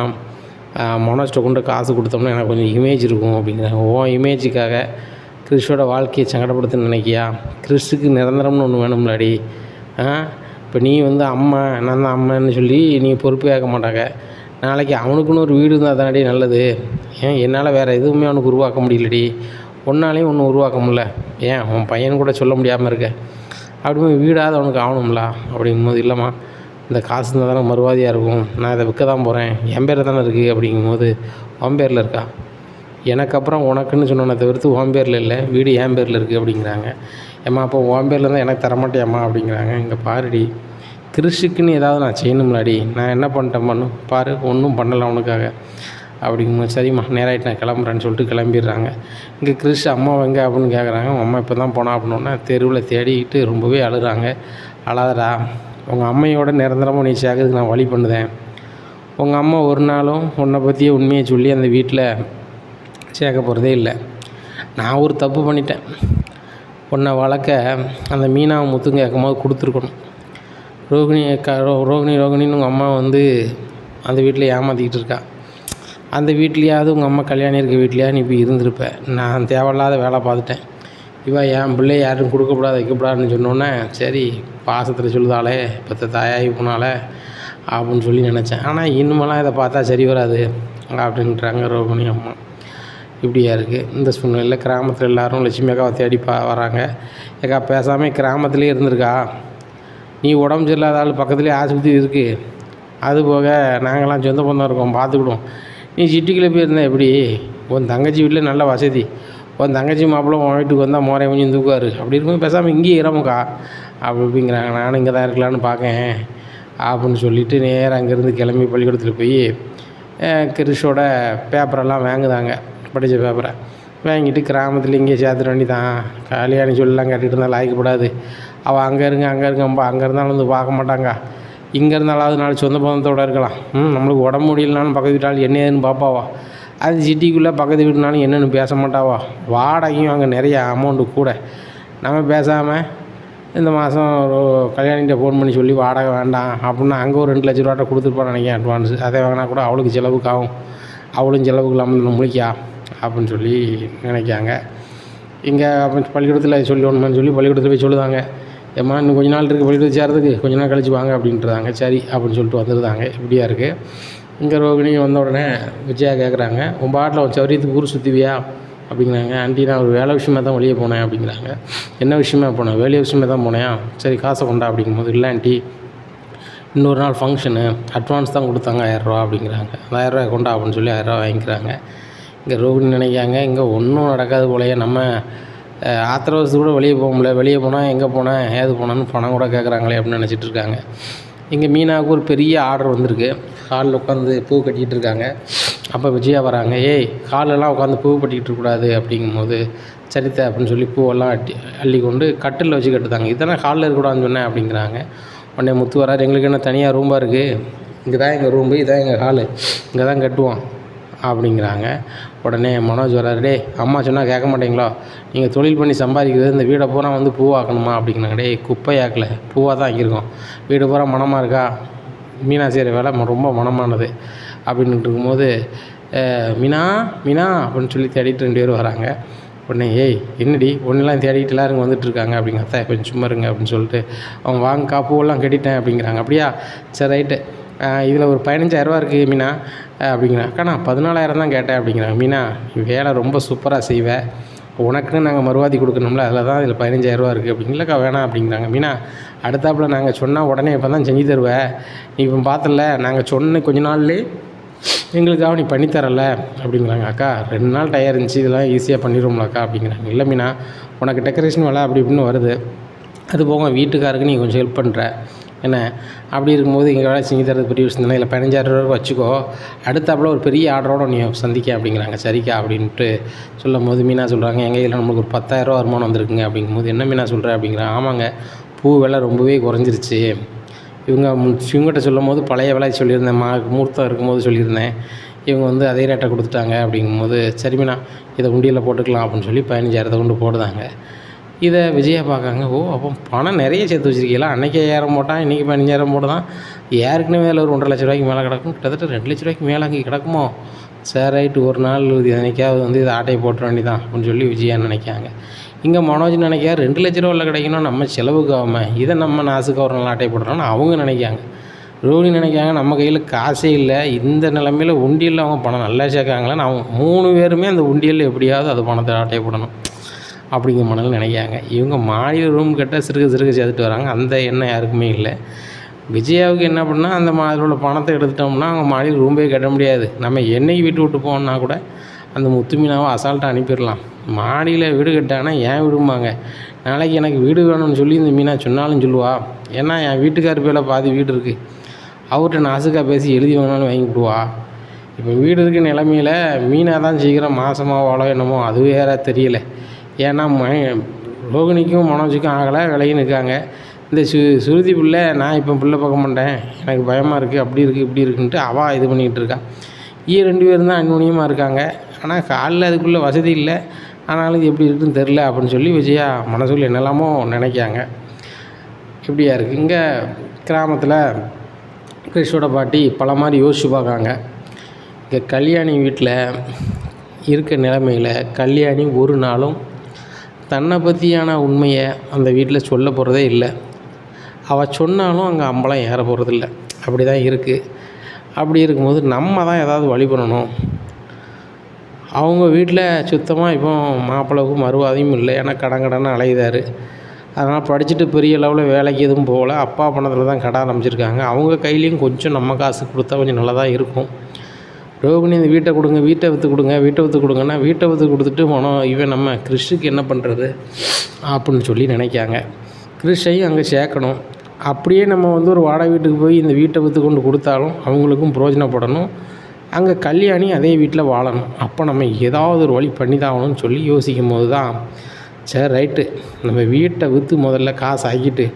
மனோஜ்கிட்ட கொண்டு காசு கொடுத்தோம்னா எனக்கு கொஞ்சம் இமேஜ் இருக்கும் அப்படிங்கிறாங்க. உன் இமேஜுக்காக கிறிஷோட வாழ்க்கையை சங்கடப்படுத்துன்னு நினைக்கியா? கிறிஸுக்கு நிரந்தரம்னு ஒன்று வேணும்லாடி. இப்போ நீ வந்து அம்மா நான் தான் அம்மான்னு சொல்லி நீ பொறுப்பே ஆக மாட்டாங்க. நாளைக்கு அவனுக்குன்னு ஒரு வீடு இருந்தால் தானடி நல்லது. ஏன் என்னால் வேறு எதுவுமே அவனுக்கு உருவாக்க முடியலடி, ஒன்றாலையும் ஒன்றும் உருவாக்க முடியல. ஏன் உன் பையன் கூட சொல்ல முடியாமல் இருக்க? அப்படியே வீடாவது அவனுக்கு ஆகணும்ல அப்படிங்கும்போது, இல்லைம்மா இந்த காசு இருந்தால் தானே மறுவாதியாக இருக்கும், நான் இதை விற்க தான் போகிறேன், என் பேர் தானே இருக்குது அப்படிங்கும்போது, உன் பேரில் இருக்கா? எனக்கு அப்புறம் உனக்குன்னு சொன்னோன்னே தவிர்த்து உன் பேரில் இல்லை, வீடு என் பேரில் இருக்குது அப்படிங்கிறாங்க. ஏம்மா அப்போ உன் பேரில் இருந்தால் எனக்கு தரமாட்டேம்மா அப்படிங்கிறாங்க. இங்கே பாருடி, கிறிஷுக்குன்னு ஏதாவது நான் செய்யணும்லாடி, நான் என்ன பண்ணிட்டேன் பண்ணும் பாரு, ஒன்றும் பண்ணலை அவனுக்காக அப்படிங்கும்போது, சரிம்மா நேராகிட்டு நான் கிளம்புறேன்னு சொல்லிட்டு கிளம்பிடுறாங்க. இங்கே கிறிஷ் அம்மா எங்கே அப்படின்னு கேட்குறாங்க. அம்மா இப்போ தான் போனா அப்படின்னோடனே தெருவில் தேடிக்கிட்டு ரொம்பவே அழுகிறாங்க. அழாதடா, உங்கள் அம்மையோட நிரந்தரமாக நீ சேர்க்கறதுக்கு நான் வழி பண்ணுதேன். உங்கள் அம்மா ஒரு நாளும் உன்னை பற்றியே உண்மையை சொல்லி அந்த வீட்டில் சேர்க்க போகிறதே இல்லை. நான் ஒரு தப்பு பண்ணிட்டேன். உன்னை வளர்க்க அந்த மீனாவை முத்துங்க கேட்கும்போது கொடுத்துருக்கணும். ரோகிணின்னு உங்கள் அம்மா வந்து அந்த வீட்டில் ஏமாற்றிக்கிட்டு இருக்கா. அந்த வீட்லேயாவது உங்கள் அம்மா கல்யாணம் இருக்க வீட்லையாவது நீ இப்போ இருந்திருப்ப. நான் தேவையில்லாத வேலை பார்த்துட்டேன். இவன் என் பிள்ளை யாரும் கொடுக்கக்கூடாது வைக்கக்கூடாதுன்னு சொன்னோன்னே, சரி பாசத்தில் சொல்லுதாலே இப்போ தாயாகி போனாலே அப்படின்னு சொல்லி நினச்சேன். ஆனால் இனிமேலாம் இதை பார்த்தா சரி வராது அப்படின்றாங்க ரோகிணி அம்மா. இப்படியா இருக்குது இந்த சூழ்நிலையில். கிராமத்தில் எல்லோரும் லட்சுமி அக்காவை தேடி வராங்க. ஏக்கா பேசாமல் கிராமத்துலேயே இருந்திருக்கா, நீ உடம்பு சரியில்லாத ஆள் பக்கத்துலேயே ஆஸ்பத்திரி இருக்குது, அதுபோக நாங்களாம் சொந்த பந்தம் இருக்கோம் பார்த்துக்கிடுவோம், நீ சிட்டிக்குள்ளே போயிருந்தேன் எப்படி? உன் தங்கச்சி வீட்டில் நல்ல வசதி, உன் தங்கச்சி மாப்பிள்ளை உன் வீட்டுக்கு வந்தால் மோரை கொஞ்சம் தூக்குவார், அப்படி இருக்கும்போது பேசாமல் இங்கேயே இறமுக்கா அப்படிங்கிறாங்க. நானும் இங்கே தான் இருக்கலான்னு பார்க்கேன் அப்படின்னு சொல்லிவிட்டு நேராக அங்கேருந்து கிளம்பி பள்ளிக்கூடத்தில் போய் கிறிஷோட பேப்பரெல்லாம் வாங்குதாங்க. படித்த பேப்பரை வாங்கிட்டு கிராமத்தில் இங்கே சேர்த்துற வேண்டி தான். கல்யாணி சொல்லலாம் கேட்டுகிட்டு இருந்தால் லாய்க்கப்படாது. அவள் அங்கே இருங்கம்பா, அங்கே இருந்தாலும் வந்து பார்க்க மாட்டாங்க, இங்கே இருந்தாலாவது நாலு சொந்த பந்தத்தோடு இருக்கலாம். நம்மளுக்கு உடம்பு முடியலனாலும் பக்கத்து வீட்டால் என்ன ஏதுன்னு பார்ப்பாவா, அது சிட்டிக்குள்ளே பக்கத்து வீட்டுனாலும் என்னென்னு பேச மாட்டாவா, வாடகையும் அங்கே நிறைய அமௌண்ட்டு கூட. நம்ம பேசாமல் இந்த மாதம் கல்யாணிகிட்ட ஃபோன் பண்ணி சொல்லி வாடகை வேண்டாம் அப்படின்னா அங்கே ஒரு 2 லட்ச ரூபாட்ட கொடுத்துருப்பான்னு நினைக்கிறேன் அட்வான்ஸு. அதை வாங்கினா கூட அவளுக்கு செலவுக்கு ஆகும், அவளும் செலவுக்கு இல்லாமல் முழிக்கா அப்படின்னு சொல்லி நினைக்காங்க. இங்கே பள்ளிக்கூடத்தில் சொல்லி ஒன்றுமான்னு சொல்லி பள்ளிக்கூடத்தில் போய் சொல்லுதாங்க. ஏம்மா இன்னும் கொஞ்ச நாள் இருக்குது பள்ளிக்கூடத்து சேர்றதுக்கு, கொஞ்ச நாள் கழிச்சு வாங்க அப்படின்ட்டுருந்தாங்க. சரி அப்படின்னு சொல்லிட்டு வந்துருந்தாங்க. இப்படியா இருக்குது. இங்கே ரோகிணி வந்த உடனே விஜயா கேட்குறாங்க, உன் பாட்டில் ஒரு சௌரியத்துக்கு ஊர் சுற்றுவியா அப்படிங்கிறாங்க. ஆண்டி நான் ஒரு வேலை விஷயமாக தான் வெளியே போனேன் அப்படிங்கிறாங்க. என்ன விஷயமா போனேன்? வேலை விஷயமாக தான் போனேன். சரி காசை கொண்டா அப்படிங்கும்போது, இல்லை ஆண்டி இன்னொரு நாள் ஃபங்க்ஷனு, அட்வான்ஸ் தான் கொடுத்தாங்க 1000 ரூபா அப்படிங்கிறாங்க. அந்த 1000 ரூபாய் கொண்டா அப்படின்னு சொல்லி 1000 ரூபா வாங்கிக்கிறாங்க. இங்கே ரோகிணி நினைக்காங்க இங்கே ஒன்றும் நடக்காது போலயே, நம்ம ஆத்திர அவசரத்துக்கு கூட வெளியே போக முடியல, வெளியே போனால் எங்கே போனேன் ஏது போனேன்னு பணம் கூட கேட்குறாங்களே அப்படின்னு நினச்சிட்டு இருக்காங்க. இங்கே மீனாவுக்கு ஒரு பெரிய ஆர்டர் வந்திருக்கு. ஹாலில் உட்காந்து பூ கட்டிகிட்டு இருக்காங்க. அப்போ விஜயா வராங்க. ஏய், ஹாலெல்லாம் உட்காந்து பூ கட்டிக்கிட்டு இருக்கக்கூடாது அப்படிங்கும்போது, சரித்த அப்படின்னு சொல்லி பூவெல்லாம் அள்ளி கொண்டு கட்டிலில் வச்சு கட்டுதாங்க. இதெல்லாம் ஹாலில் இருக்கக்கூடாதுன்னு சொன்னேன் அப்படிங்கிறாங்க. உடனே முத்து வராரு. எங்களுக்கு என்ன தனியாக ரூம்பாக இருக்குது, இங்கே தான் எங்கள் ரூம்பு, இதான் எங்கள் ஹாலு, இங்கே தான் கட்டுவோம் அப்படிங்கிறாங்க. உடனே மனோஜ் வராரு. டே, அம்மா சொன்னால் கேட்க மாட்டீங்களோ, நீங்கள் தொழில் பண்ணி சம்பாதிக்கிறது இந்த வீடை பூரா வந்து பூவாக்கணுமா அப்படிங்கிறாங்க. டே, குப்பையாக்கலை, பூவாக தான் ஆக்கியிருக்கோம், வீடு பூரா மனமாக இருக்கா, மீனா செய்கிற வேலை ரொம்ப மனமானது அப்படின்ட்டு இருக்கும்போது, மீனா மீனா அப்படின்னு சொல்லி தேடிட்டு 2 பேர் வராங்க. உடனே ஏய் என்னடி ஒன்றெல்லாம் தேடிட்டு எல்லோரும் இங்கே வந்துட்டுருக்காங்க அப்படிங்க. அத்தை கொஞ்சம் சும்மா இருங்க அப்படின்னு சொல்லிட்டு அவங்க வாங்கக்கா பூவெல்லாம் கட்டிட்டேன் அப்படிங்கிறாங்க. அப்படியா, சரி ரைட்டு, இதில் ஒரு 15,000 இருக்குது மீனா அப்படிங்கிறாங்க. அக்கா நான் 14,000 தான் கேட்டேன் அப்படிங்கிறாங்க. மீனா வேலை ரொம்ப சூப்பராக செய்வேன், உனக்குன்னு நாங்கள் மறுவாதி கொடுக்கணும்ல, அதில் தான் இதில் 15,000 இருக்குது அப்படிங்களக்கா. வேணாம் அப்படிங்கிறாங்க. மீனா அடுத்தாப்பில் நாங்கள் சொன்னால் உடனே இப்போ தான் செஞ்சு தருவேன், நீ இப்போ பார்த்தல நாங்கள் சொன்ன கொஞ்ச நாள்லேயே எங்களுக்காக நீ பண்ணித்தரல அப்படிங்கிறாங்க. அக்கா 2 நாள் டயர் இருந்துச்சு, இதெல்லாம் ஈஸியாக பண்ணிடுவோம்லக்கா அப்படிங்கிறாங்க. இல்லை மீனா, உனக்கு டெக்கரேஷன் வேலை அப்படி இப்படின்னு வருது, அது போக வீட்டுக்காருக்கு நீ கொஞ்சம் ஹெல்ப் பண்ணுற என்ன, அப்படி இருக்கும்போது எங்கள் வேலை செஞ்சு தரது பெரிய விஷயம் தானே, இல்லை 15,000 வச்சுக்கோ, அடுத்தாப்புல ஒரு பெரிய ஆர்டரோடு நீ சந்திக்க அப்படிங்கிறாங்க. சரிக்கா அப்படின்ட்டு சொல்லும் போது மீனா சொல்கிறாங்க, எங்கள் இதில் நம்மளுக்கு ஒரு 10,000 வருமானம் வந்திருக்குங்க அப்படிங்கும்போது, என்ன மீனா சொல்கிற அப்படிங்கிறாங்க. ஆமாங்க, பூ விலை ரொம்பவே குறைஞ்சிருச்சு, இவங்ககிட்ட சொல்லும் போது பழைய விலை சொல்லியிருந்தேன், முகூர்த்தம் இருக்கும்போது சொல்லியிருந்தேன், இவங்க வந்து அதே ரேட்டை கொடுத்துட்டாங்க அப்படிங்கும்போது, சரி மீனா இதை உண்டியலில் போட்டுக்கலாம் அப்படின்னு சொல்லி 15,000 கொண்டு போடுதாங்க. இதை விஜயா பார்க்காங்க. ஓ, அப்போ பணம் நிறைய சேர்த்து வச்சுருக்கீங்களா, அன்றைக்கி 5,000 போட்டான், இன்றைக்கி 15,000 போடுதான், ஏற்கனவே வேலை ஒரு 1,50,000 லட்ச மேலே கிடக்கும், கிட்டத்தட்ட 2 லட்ச ரூபாய்க்கு மேலே அங்கே கிடக்குமோ, சரி ரைட்டு, ஒரு நாள் என்னைக்காவது வந்து இதை ஆட்டையை போட்டுற வேண்டியதான் அப்படின்னு சொல்லி விஜயா நினைக்காங்க. இங்கே மனோஜ் நினைக்க 2 லட்ச ரூபாவில் கிடைக்கணும், நம்ம செலவுக்கு ஆகாமல் இதை நம்ம நாசுக்கு ஒரு நாள் ஆட்டை போடுறோன்னு அவங்க நினைக்காங்க. ரோஹிணி நினைக்காங்க, நம்ம கையில் காசே இல்லை, இந்த நிலமையில் உண்டியலில் அவங்க பணம் நல்லா சேர்க்காங்களேன்னு அவங்க 3 பேருமே அந்த உண்டியலில் எப்படியாவது அது பணத்தை ஆட்டை போடணும் அப்படிங்கிற மனதில் நினைக்காங்க. இவங்க மாடியில் ரூம் கட்ட சிறுக சேர்த்துட்டு வராங்க. அந்த எண்ணம் யாருக்குமே இல்லை. விஜயாவுக்கு என்ன பண்ணால், அந்த மாதிரியில் உள்ள பணத்தை எடுத்துட்டோம்னா அவங்க மாடியில் ரூம்பே கட்ட முடியாது, நம்ம என்னைக்கு வீட்டு விட்டு போகணுன்னா கூட அந்த முத்து மீனாவை அசால்ட்டாக அனுப்பிடலாம். மாடியில் வீடு கட்டாங்கன்னா ஏன் விடுமாங்க, நாளைக்கு எனக்கு வீடு வேணும்னு சொல்லி இந்த மீனா சொன்னாலும் சொல்லுவா, ஏன்னா என் வீட்டுக்கார் பேரில் பாதி வீடு இருக்குது, அவர்கிட்ட நாசுக்காக பேசி எழுதி வாங்கினாலும் வாங்கி விடுவா. இப்போ வீடு இருக்க நிலமையில் மீனாக தான் சீக்கிரம் மாதமாகவாளோ என்னமோ அது வேறு தெரியல. ஏன்னா ரோகிணிக்கும் மனோஜுக்கும் ஆகலை, விலையும் நிற்காங்க. இந்த சுருதி பிள்ளை, நான் இப்போ பிள்ளை பார்க்க மாட்டேன், எனக்கு பயமாக இருக்குது, அப்படி இருக்குது இப்படி இருக்குன்ட்டு அவள் இது பண்ணிக்கிட்டு இருக்கா. 2 பேரும் தான் அந்யோன்யமாக இருக்காங்க. ஆனால் காலில் அதுக்குள்ளே வசதி இல்லை, ஆனாலும் இது எப்படி இருக்குன்னு தெரில அப்படின்னு சொல்லி விஜயா மனசுக்குள்ள என்னெல்லாமோ நினைக்காங்க. இப்படியா இருக்குது. இங்கே கிராமத்தில் கிறிஷோட பாட்டி பல மாதிரி யோசிச்சு பார்க்காங்க. இங்கே கல்யாணி வீட்டில் இருக்க நிலைமையில் கல்யாணி ஒரு நாளும் தன்னை பற்றியான உண்மையை அந்த வீட்டில் சொல்ல போகிறதே இல்லை. அவள் சொன்னாலும் அங்கே அம்பலம் ஏற போகிறதில்ல, அப்படி தான் இருக்குது. அப்படி இருக்கும்போது நம்ம தான் ஏதாவது வழி பண்ணணும். அவங்க வீட்டில் சுத்தமாக இப்போ மாப்பிள்ளைக்கும் மறுவாதையும் இல்லை, ஏன்னா கடன் அலையுதார். அதனால் படிச்சுட்டு பெரிய லெவலில் வேலைக்கு எதுவும் போகல, அப்பா பணத்தில் தான் கடை ஆரம்பிச்சிருக்காங்க. அவங்க கையிலையும் கொஞ்சம் நம்ம காசு கொடுத்தா கொஞ்சம் நல்லதாக இருக்கும். ரோகிணி இந்த வீட்டை கொடுங்க, வீட்டை விற்று கொடுங்க, வீட்டை விற்று கொடுங்கன்னா வீட்டை விற்று கொடுத்துட்டு இவன் நம்ம கிறிஷுக்கு என்ன பண்ணுறது அப்படின்னு சொல்லி நினைக்காங்க. கிறிஷையும் அங்கே சேர்க்கணும். அப்படியே நம்ம வந்து ஒரு வாடகை வீட்டுக்கு போய் இந்த வீட்டை விற்று கொண்டு கொடுத்தாலும் அவங்களுக்கும் பிரயோஜனப்படணும், அங்கே கல்யாணி அதே வீட்டில் வாழணும். அப்போ நம்ம ஏதாவது ஒரு வழி பண்ணி தான் ஆகணும்னு சொல்லி யோசிக்கும் போது தான், சரி ரைட்டு, நம்ம வீட்டை விற்று முதல்ல காசு ஆக்கிட்டு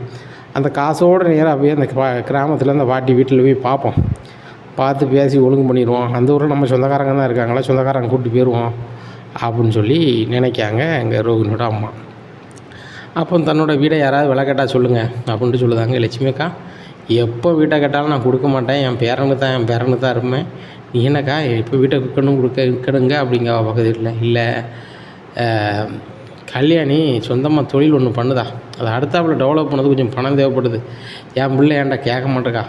அந்த காசோடு நேராக போய் அந்த கிராமத்தில் அந்த பாட்டி வீட்டில் போய் பார்ப்போம், பார்த்து பேசி ஒழுங்கு பண்ணிடுவோம். அந்த ஊரில் நம்ம சொந்தக்காரங்க தான் இருக்காங்களா, சொந்தக்காரங்க கூப்பிட்டு போயிடுவோம் அப்படின்னு சொல்லி நினைக்காங்க எங்கள் ரோகிணியோட அம்மா. அப்போ தன்னோட வீடை யாராவது விலை கேட்டால் சொல்லுங்கள் அப்படின்ட்டு சொல்லுதாங்க. லட்சுமி அக்கா, எப்போ வீட்டை கேட்டாலும் நான் கொடுக்க மாட்டேன், என் பேரனுக்கு தான் இருப்பேன், நீ என்னக்கா இப்போ வீட்டை விற்கணுங்க அப்படிங்க பக்கத்தில். இல்லை, கல்யாணி சொந்தமாக தொழில் ஒன்று பண்ணுதா, அதை அடுத்தாப்புல டெவலப் பண்ணது கொஞ்சம் பணம் தேவைப்படுது, என் பிள்ளை ஏன்டா கேட்க மாட்டேக்கா,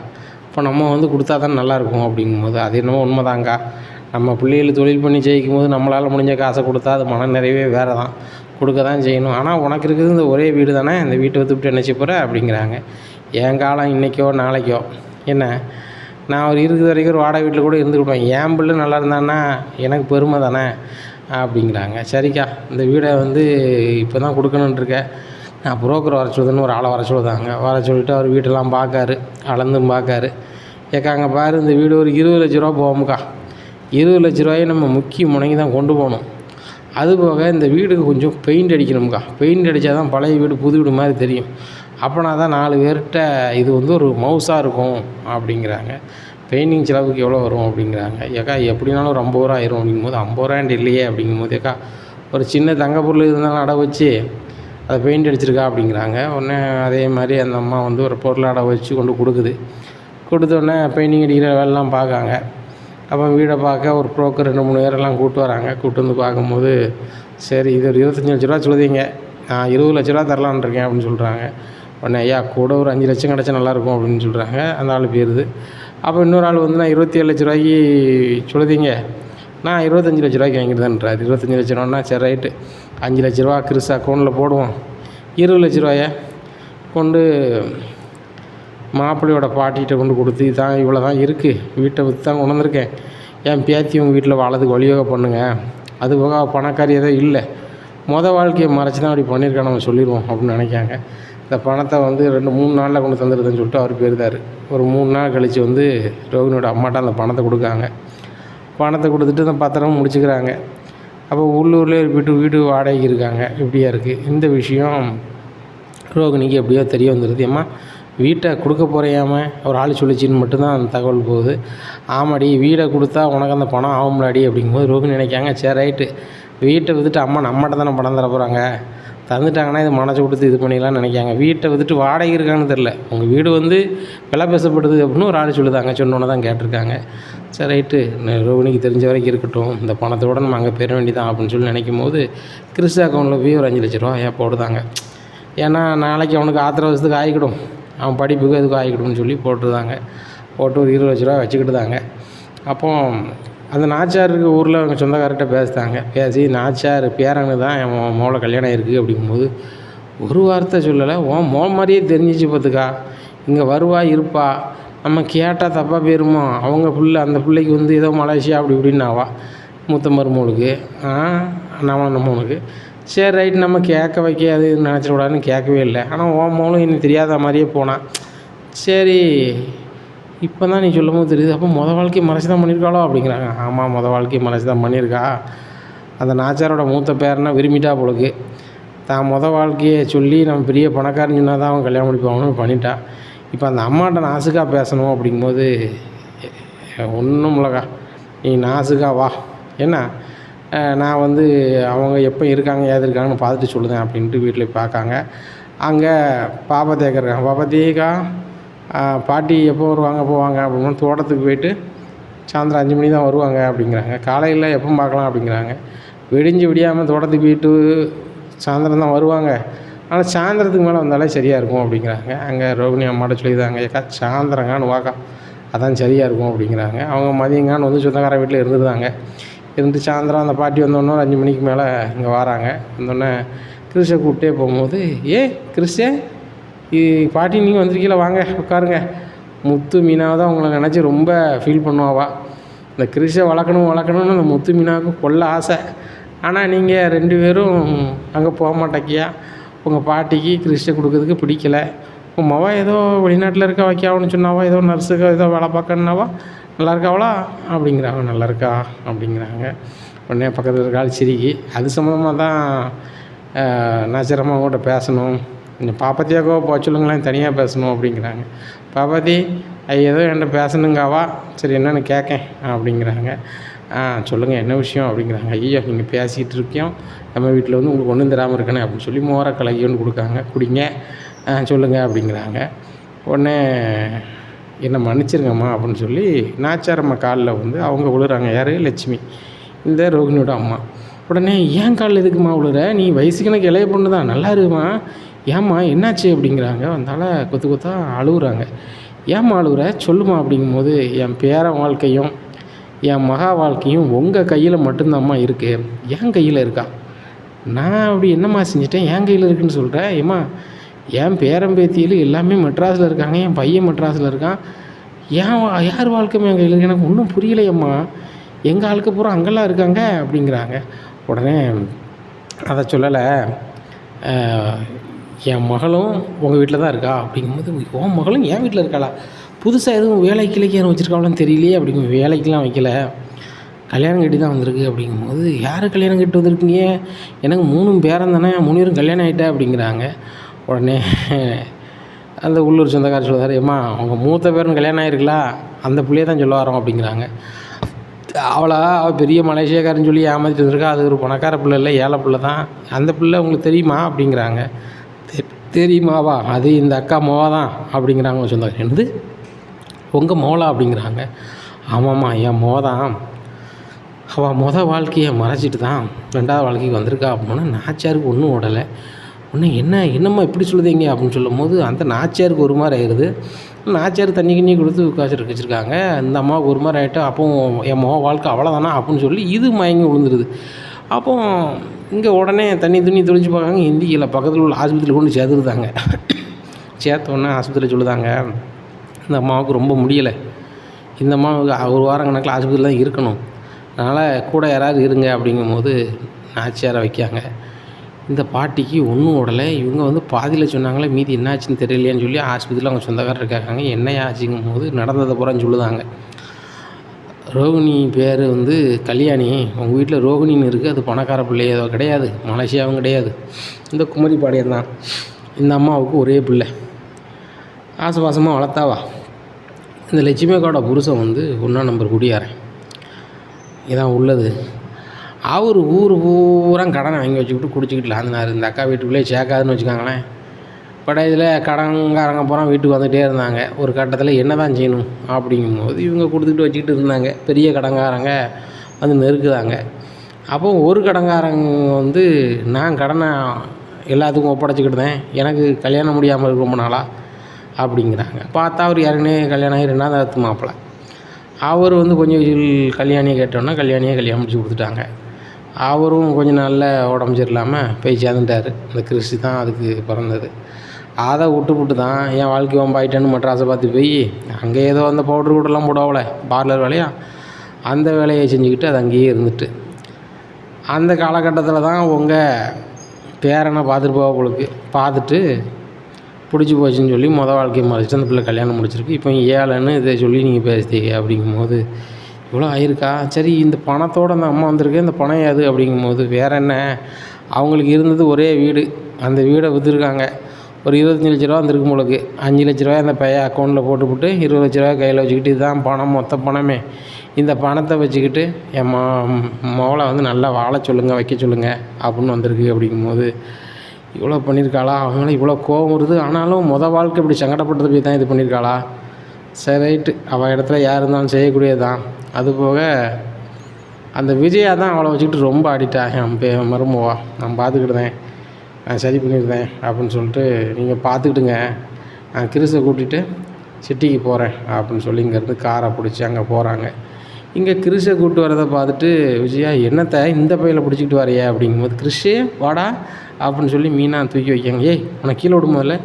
இப்போ நம்ம வந்து கொடுத்தா தான் நல்லாயிருக்கும் அப்படிங்கும்போது, அது என்னமோ உண்மைதாங்க்கா, நம்ம பிள்ளைகள் தொழில் பண்ணி ஜெயிக்கும் போது நம்மளால் முடிஞ்ச காசை கொடுத்தா அது மன நிறைவே வேறு தான், கொடுக்க தான் செய்யணும். ஆனால் உனக்கு இருக்குது இந்த ஒரே வீடு தானே, இந்த வீட்டை விட்டுவிட்டு நினச்சி போகிற அப்படிங்கிறாங்க. என் காலம் இன்றைக்கோ நாளைக்கோ என்ன, நான் ஒரு இருக்கிற வரைக்கும் ஒரு வாடகை வீட்டில் கூட இருந்துக்கிடுவேன். என் பிள்ளை நல்லா இருந்தான்னா எனக்கு பெருமை தானே அப்படிங்கிறாங்க. சரிக்கா, இந்த வீடை வந்து இப்போ தான் கொடுக்கணுன்ட்ருக்கேன். நான் புரோக்கர் வர சொல்லுதுன்னு ஒரு ஆளை வர சொல்லுதாங்க. வர சொல்லிவிட்டு அவர் வீட்டெல்லாம் பார்க்காரு, அளந்தும் பார்க்காரு. ஏக்கா அங்கே பாரு, இந்த வீடு ஒரு 20 லட்ச ரூபா போகும்க்கா. 20 லட்ச ரூபாயை நம்ம முக்கிய முனைக்கு தான் கொண்டு போகணும். அதுபோக இந்த வீடுக்கு கொஞ்சம் பெயிண்ட் அடிக்கணும்க்கா. பெயிண்ட் அடித்தா தான் பழைய வீடு புது வீடு மாதிரி தெரியும். அப்போனா தான் 4 பேர்கிட்ட இது வந்து ஒரு மவுஸாக இருக்கும் அப்படிங்கிறாங்க. பெயிண்டிங் செலவுக்கு எவ்வளோ வரும் அப்படிங்கிறாங்க. ஏக்கா எப்படினாலும் ஒரு 50 ரூபா ஆயிரும் அப்படிங்கும்போது, 50 ரூபான்ட்டு இல்லையே அப்படிங்கும்போது, ஏக்கா ஒரு சின்ன தங்க பொருள் இருந்தாலும் அடை வச்சு அதை பெயிண்ட் அடிச்சிருக்கா அப்படிங்கிறாங்க. உடனே அதே மாதிரி அந்த அம்மா வந்து ஒரு பொருளை அடை வச்சு கொண்டு கொடுக்குது. கொடுத்தோடனே பெயிண்டிங் அடிக்கிற வேலைலாம் பார்க்காங்க. அப்போ வீடை பார்க்க ஒரு புரோக்கர் 2-3 பேரெல்லாம் கூப்பிட்டு வராங்க. கூப்பிட்டு வந்து பார்க்கும்போது, சரி இது ஒரு 25 லட்ச ரூபா சொல்லுதீங்க, நான் 20 லட்ச ரூபா தரலான்னு இருக்கேன் அப்படின்னு சொல்கிறாங்க. உடனே ஐயா கூட ஒரு 5 லட்சம் கிடச்சா நல்லாயிருக்கும் அப்படின்னு சொல்கிறாங்க. அந்த ஆள் போயிடுது. அப்போ இன்னொரு ஆள் வந்து நான் 27 லட்ச ரூபாய்க்கு சொல்லுதீங்க, நான் 25 லட்ச ரூபாய்க்கு வாங்கிட்டுதான்றாரு. 25 லட்ச ரூபான்னா சரி ரைட்டு, 5 லட்ச ரூபா கிறிஸ் அக்கௌண்ட்டில் போடுவோம், 20 லட்ச ரூபாயை கொண்டு மாப்பிள்ளையோட பாட்டிகிட்ட கொண்டு கொடுத்து, தான் இவ்வளோ தான் இருக்குது, வீட்டை விற்று தான் கொண்டு வந்திருக்கேன், என் பேத்தி உங்கள் வீட்டில் வாழறதுக்கு வழியோக பண்ணுங்க, அதுபோக பணக்காரி ஏதோ இல்லை, வாழ்க்கையை மறைச்சி தான் அப்படி பண்ணியிருக்கான்னு நம்ம சொல்லிடுவோம் அப்படின்னு நினைக்காங்க. இந்த பணத்தை வந்து 2-3 நாளில் கொண்டு தந்துடுதுன்னு சொல்லிட்டு அவர் போயிருந்தார். ஒரு 3 நாள் கழித்து வந்து ரோகிணியோட அம்மாட்ட அந்த பணத்தை கொடுக்காங்க. பணத்தை கொடுத்துட்டு அந்த பத்திரமும் முடிச்சுக்கிறாங்க. அப்போ உள்ளூர்லேயே வீடு வாடகைக்கு இருக்காங்க. இப்படியா இருக்குது இந்த விஷயம். ரோகிணிக்கு எப்படியோ தெரிய வந்துடுது. ஏம்மா வீட்டை கொடுக்க போகிறையாம ஒரு ஆள் சொல்லிச்சின்னு மட்டும்தான் அந்த தகவல் போகுது. ஆமாடி, வீடை கொடுத்தா உனக்கு அந்த பணம் ஆகும்லாடி அப்படிங்கும்போது ரோகிணி நினைக்காங்க, சரி ரைட்டு, வீட்டை விற்றுட்டு அம்மா நம்மகிட்ட தானே பணம் தர போகிறாங்க, தந்துட்டாங்கன்னா இது மனசு கொடுத்து இது பண்ணிக்கலாம்னு நினைக்காங்க. வீட்டை விற்றுட்டு வாடகை இருக்கான்னு தெரில, உங்கள் வீடு வந்து விலை பேசப்படுது அப்படின்னு ஒரு ஆள் சொல்லுதாங்க. சொன்னோன்னே தான் கேட்டிருக்காங்க. சரி ரைட்டு, ரோகிணிக்கு தெரிஞ்ச வரைக்கும் இருக்கட்டும், இந்த பணத்தோடு நம்ம அங்கே பெற வேண்டியதான் அப்படின்னு சொல்லி நினைக்கும் போது கிறிஸ் அக்கௌண்ட்டில் போய் ஒரு 5 லட்ச ரூபா போடுதாங்க. ஏன்னா நாளைக்கு அவனுக்கு ஆத்திர வருஷத்துக்கு ஆகிக்கிடும், அவன் படிப்புக்கு அதுக்கு ஆகிக்கிடும்னு சொல்லி போட்டுருந்தாங்க. போட்டு ஒரு 20 லட்ச ரூபா வச்சுக்கிட்டுதாங்க. அப்போ அந்த நாச்சாருக்கு ஊரில் அவங்க சொந்தக்காரர்கிட்ட பேசுகிறாங்க. பேசி நாச்சார் பேரனு தான் என் மோளை கல்யாணம் இருக்குது அப்படிங்கும்போது ஒரு வார்த்தை சொல்லலை. மாதிரியே தெரிஞ்சிச்சு பார்த்துக்கா, இங்கே வருவா இருப்பா, நம்ம கேட்டால் தப்பாக போயிருமோ, அவங்க அந்த பிள்ளைக்கு வந்து ஏதோ மலேசியா அப்படி இப்படின்னாவா மூத்த மருமகளுக்கு, நம்மளுக்கு. சரி ரைட், நம்ம கேட்க வைக்காது நினச்சிடக்கூடாதுன்னு கேட்கவே இல்லை. ஆனால் மோளும் இன்னும் தெரியாத மாதிரியே போனான். சரி இப்போ தான் நீ சொல்லும்போது தெரியுது, அப்போ வாழ்க்கையை மறைச்சி தான் பண்ணியிருக்காளோ அப்படிங்கிறாங்க. ஆமாம், வாழ்க்கையை மறைச்சி தான் பண்ணியிருக்கா. அந்த நாச்சாரோட மூத்த பேரனை விரும்பிட்டா போலுக்கு. தான் வாழ்க்கையை சொல்லி நம்ம பெரிய பணக்காரன்னு சொன்னால் தான் அவன் கல்யாணம் முடிப்பாங்கன்னு பண்ணிட்டா. இப்போ அந்த அம்மாட்ட நாசுக்காக பேசணும் அப்படிங்கும்போது, ஒன்றும் இல்லைக்கா, நீ நாசுக்காக வா, என்ன நான் வந்து அவங்க எப்போ இருக்காங்க ஏது இருக்காங்கன்னு பார்த்துட்டு சொல்லுதேன் அப்படின்ட்டு வீட்டில் பார்க்காங்க. அங்கே பாப்பா கேட்குறாங்க, பாப்பாத்திக்கா பாட்டி எப்போ வருவாங்க போவாங்க அப்படின்னு. தோட்டத்துக்கு போயிட்டு சாயந்தரம் 5 மணி தான் வருவாங்க அப்படிங்கிறாங்க. காலையில் எப்போ பார்க்கலாம் அப்படிங்கிறாங்க. விடியாமல் தோட்டத்துக்கு போயிட்டு சாயந்தரம் தான் வருவாங்க, ஆனால் சாயந்தரத்துக்கு மேலே வந்தாலே சரியாக இருக்கும் அப்படிங்கிறாங்க. அங்கே ரோகிணி அம்மாட்ட சொல்லியிருந்தாங்க, ஏக்கா சாயந்தரங்கான்னு வாக்கா, அதான் சரியாக இருக்கும் அப்படிங்கிறாங்க. அவங்க மதியங்கான்னு வந்து சொந்தக்கார வீட்டில் இருந்துருந்தாங்க. இருந்து சாயந்தரம் அந்த பாட்டி வந்தோடனே 5 மணிக்கு மேலே இங்கே வராங்க. வந்தோடனே கிறிஸை கூப்பிட்டே போகும்போது, கிறிஸே பாட்டி நீங்கள் வந்திருக்கீங்களா, வாங்க உட்காருங்க. முத்து மீனாவை தான் உங்களை நினச்சி ரொம்ப ஃபீல் பண்ணுவாவா. இந்த கிறிஸை வளர்க்கணும்னு அந்த முத்து மீனாவுக்கு கொள்ள ஆசை. ஆனால் நீங்கள் 2 பேரும் அங்கே போக மாட்டேக்கியா, உங்கள் பாட்டிக்கு கிறிஸை கொடுக்கறதுக்கு பிடிக்கலை. உங்கள் மவா ஏதோ வெளிநாட்டில் இருக்க வைக்காவன்னு சொன்னாவா, ஏதோ நர்ஸுக்கு ஏதோ வேலை பார்க்கணுன்னாவா, நல்லா இருக்காவளா அப்படிங்கிறாங்க. நல்லா இருக்கா அப்படிங்கிறாங்க. உடனே பக்கத்தில் இருக்க ஆள் சிரிக்கி, அது சம்மந்தமாக தான் நாச்சரமாக அவங்கள்ட்ட பேசணும், இந்த பாப்பாத்தியாக்கோ போக சொல்லுங்களேன், தனியாக பேசணும் அப்படிங்கிறாங்க. பாப்பாத்தி ஏதோ என்கிட்ட பேசணுங்காவா, சரி என்னென்னு கேட்கேன் அப்படிங்கிறாங்க. சொல்லுங்கள் என்ன விஷயம் அப்படிங்கிறாங்க. ஐயோ நீங்கள் பேசிகிட்டு இருக்கோம், நம்ம வீட்டில் வந்து உங்களுக்கு ஒன்றும் தராமல் இருக்கணும் அப்படின்னு சொல்லி மோரை கலக்கி ஒன்று கொடுக்காங்க, குடிங்க சொல்லுங்கள் அப்படிங்கிறாங்க. உடனே என்னை மன்னிச்சிருங்கம்மா அப்படின்னு சொல்லி நாச்சாரம்மா காலில் வந்து அவங்க விழுறாங்க. யார்? லட்சுமி, இந்த ரோகிணியோட அம்மா. உடனே ஏன் காலில் எதுக்குமா விழுற, நீ வயசுக்கு எனக்கு இளைய பொண்ணு தான், நல்லா இருமா, ஏம்மா என்னாச்சு அப்படிங்கிறாங்க. அதனால் கொத்தா அழுகுறாங்க. ஏம்மா அழுகுற சொல்லுமா அப்படிங்கும்போது, என் பேரன் வாழ்க்கையும் என் மகா வாழ்க்கையும் உங்கள் கையில் மட்டும்தாம்மா இருக்குது, என் கையில் இருக்கா, நான் அப்படி என்னம்மா செஞ்சிட்டேன் என் கையில் இருக்குதுன்னு சொல்கிறேன். ஏம்மா என் பேரம்பேத்தியில் எல்லாமே மெட்ராஸில் இருக்காங்க, என் பையன் மெட்ராஸில் இருக்கான், யார் வாழ்க்கையுமே என் கையில் இருக்குது, எனக்கு ஒன்றும் புரியலையம்மா, எங்கள் ஆளுக்கு பூரா அங்கெல்லாம் இருக்காங்க அப்படிங்கிறாங்க. உடனே அதை சொல்லலை, என் மகளும் உங்கள் வீட்டில் தான் இருக்கா அப்படிங்கும்போது, உன் மகளும் என் வீட்டில் இருக்காளா, புதுசாக எதுவும் வேலைக்கு கிளைக்கு வச்சுருக்காங்களான்னு தெரியலையே அப்படிங்கும். வேலைக்கெலாம் வைக்கல, கல்யாணம் கட்டி தான் வந்திருக்கு அப்படிங்கும்போது, யார் கல்யாணம் கட்டி வந்திருக்கீங்க, எனக்கு 3 பேரன் தானே, 3 பேரும் கல்யாணம் ஆகிட்டா அப்படிங்கிறாங்க. உடனே அந்த உள்ளூர் சொந்தக்காரர் சொல்லுவார், ஏம்மா அவங்க மூத்த பேரும் கல்யாணம் ஆகிருக்குலா, அந்த பிள்ளைய தான் சொல்ல வரோம் அப்படிங்கிறாங்க. அவள் பெரிய மலேசியாக்காரன்னு சொல்லி ஏமாற்றிட்டு வந்திருக்கா, அது ஒரு பணக்கார பிள்ளை இல்லை, ஏழை பிள்ளை தான், அந்த பிள்ளை உங்களுக்கு தெரியுமா அப்படிங்கிறாங்க. தெரியுமாவா, அது இந்த அக்கா மோவா தான் அப்படிங்கிறாங்க சொந்தக்காரர். என்னது உங்கள் மோளா அப்படிங்கிறாங்க. ஆமாம்மா என் மோதான், அவள் வாழ்க்கையை மறைச்சிட்டு தான் 2வது வாழ்க்கைக்கு வந்திருக்கா அப்படின்னா, நாச்சியாருக்கு ஒன்றும் ஓடலை. ஒன்று என்னம்மா இப்படி சொல்லுதீங்க அப்படின்னு சொல்லும்போது, அந்த நாச்சியாருக்கு ஒரு மாதிரி ஆயிடுது. நாச்சியார் தண்ணி கிண்ணி கொடுத்து வச்சுருக்காங்க, இந்த அம்மாவுக்கு ஒரு மாதிரி ஆகிட்டா, அப்போ என் வாழ்க்கை அவ்வளோதானா அப்படின்னு சொல்லி இது மயங்கி விழுந்துருது. அப்போ இங்கே உடனே தண்ணி தொளிச்சு பார்க்காங்க, இந்தியில் பக்கத்தில் உள்ள ஆஸ்பத்திரியில் கொண்டு சேர்த்துருந்தாங்க. சேர்த்தோடனே ஆஸ்பத்திரியில் சொல்லுதாங்க, இந்த அம்மாவுக்கு ரொம்ப முடியலை, இந்த அம்மாவுக்கு ஒரு வாரம் கணக்கில் ஆஸ்பத்திரியில் தான் இருக்கணும், அதனால் கூட யாராவது இருங்க அப்படிங்கும்போது நாச்சியாரை வைக்காங்க. இந்த பாட்டிக்கு ஒன்றும் ஓடலை. இவங்க வந்து பாதியில் சொன்னாங்களே, மீதி என்ன ஆச்சுன்னு தெரியலையான்னு சொல்லி ஆஸ்பத்திரியில் அவங்க சொந்தக்காரர் இருக்காங்க. என்னையா ஆச்சுங்கும்போது நடந்ததை பூரான்னு சொல்லுதாங்க. ரோகிணி பேர் வந்து கல்யாணி, உங்கள் வீட்டில் ரோகிணின்னு இருக்குது, அது பணக்கார பிள்ளை ஏதோ கிடையாது, மலேசியாவும் கிடையாது, இந்த குமரி பாளையம் தான். இந்த அம்மாவுக்கு ஒரே பிள்ளை, ஆசபாசமாக வளர்த்தாவா. இந்த லட்சுமி அக்காவோட புருஷன் வந்து 1ஆம் நம்பர் குடியாரன் இதான் உள்ளது. அவர் ஊர் பூரா கடனை வாங்கி வச்சுக்கிட்டு குடிச்சிக்கிட்டு லாந்தினார். இந்த அக்கா வீட்டுக்குள்ளே சேர்க்காதுன்னு வச்சுக்காங்களேன். இதில் கடன்காரங்க பூரா வீட்டுக்கு வந்துகிட்டே இருந்தாங்க. ஒரு கட்டத்தில் என்ன தான் செய்யணும் அப்படிங்கும்போது இவங்க கொடுத்துக்கிட்டு வச்சுக்கிட்டு இருந்தாங்க. பெரிய கடன்காரங்க வந்து நெருக்குதாங்க. அப்போ ஒரு கடன்காரங்க வந்து, நான் கடனை எல்லாத்துக்கும் ஒப்படைச்சிக்கிட்டுதேன், எனக்கு கல்யாணம் முடியாமல் இருக்கு ரொம்ப நாளாக அப்படிங்கிறாங்க. பார்த்தா அவர் ஏற்கனவே கல்யாணம் ஆகி 2வது மாப்பிள்ளை. அவர் வந்து கொஞ்சம் கல்யாணியை கேட்டோன்னா கல்யாணியை கல்யாணம் முடிச்சு கொடுத்துட்டாங்க. அவரும் கொஞ்சம் நாளில் உடம்பு சரியில்லாமல் போய் சேர்ந்துட்டார். இந்த கிறிஸ்டி தான் அதுக்கு பிறந்தது. அதை விட்டு தான் என் வாழ்க்கை வம்பாயிட்டேன்னு மெட்ராஸை பார்த்து போய் அங்கே ஏதோ அந்த பவுட்ரு கூடலாம் போடாவல பார்லர் வேலையா, அந்த வேலையை செஞ்சுக்கிட்டு அது அங்கேயே இருந்துட்டு, அந்த காலகட்டத்தில் தான் உங்கள் பேரனை பார்த்துட்டு போவங்களுக்கு பார்த்துட்டு பிடிச்சி போச்சுன்னு சொல்லி வாழ்க்கையை மறைச்சிட்டு அந்த பிள்ளை கல்யாணம் முடிச்சிருக்கு. இப்போ ஏழைன்னு இதை சொல்லி நீங்கள் பேசுறீங்க அப்படிங்கும்போது இவ்வளோ ஆயிருக்கா. சரி, இந்த பணத்தோடு அந்த அம்மா வந்திருக்கு, இந்த பணம் ஏது அப்படிங்கும்போது வேறு என்ன, அவங்களுக்கு இருந்தது ஒரே வீடு, அந்த வீடை விற்றுருக்காங்க. ஒரு 25 லட்ச ரூபா வந்திருக்கு உங்களுக்கு. 5 லட்ச ரூபாய் அந்த பையன் அக்கௌண்ட்டில் போட்டுவிட்டு 20 லட்ச ரூபாய் கையில் வச்சுக்கிட்டு, இதுதான் பணம், மொத்த பணமே, இந்த பணத்தை வச்சுக்கிட்டு என் மகளை வந்து நல்லா வாழ சொல்லுங்கள், வைக்க சொல்லுங்கள் அப்படின்னு வந்திருக்கு அப்படிங்கும்போது இவ்வளோ பண்ணியிருக்காளா. அவங்களாம் இவ்வளோ கோவம் வருது. ஆனாலும் வாழ்க்கை இப்படி சங்கடப்பட்டது போய் தான் இது பண்ணியிருக்காளா. சரி ரைட்டு, அவள் இடத்துல யார் இருந்தாலும் செய்யக்கூடியது தான். அதுபோக அந்த விஜயா தான் அவளை வச்சுக்கிட்டு ரொம்ப ஆடிட்டா. என் மருமவா, நான் பார்த்துக்கிட்டுதேன், நான் சரி பண்ணியிருந்தேன் அப்படின்னு சொல்லிட்டு, நீங்கள் பார்த்துக்கிட்டுங்க, நான் கிறிஸை கூட்டிகிட்டு சிட்டிக்கு போகிறேன் அப்படின்னு சொல்லி இங்கேருந்து காரை பிடிச்சி அங்கே போகிறாங்க. இங்கே கிறிஸை கூப்பிட்டு வரதை பார்த்துட்டு விஜயா, என்னத்தை இந்த பையில் பிடிச்சிக்கிட்டு வரையா அப்படிங்கும்போது, கிறிஷே வாடா அப்படின்னு சொல்லி மீனா தூக்கி வைக்காங்க. ஏய் உனக்கு கீழே விடும்போதில்ல,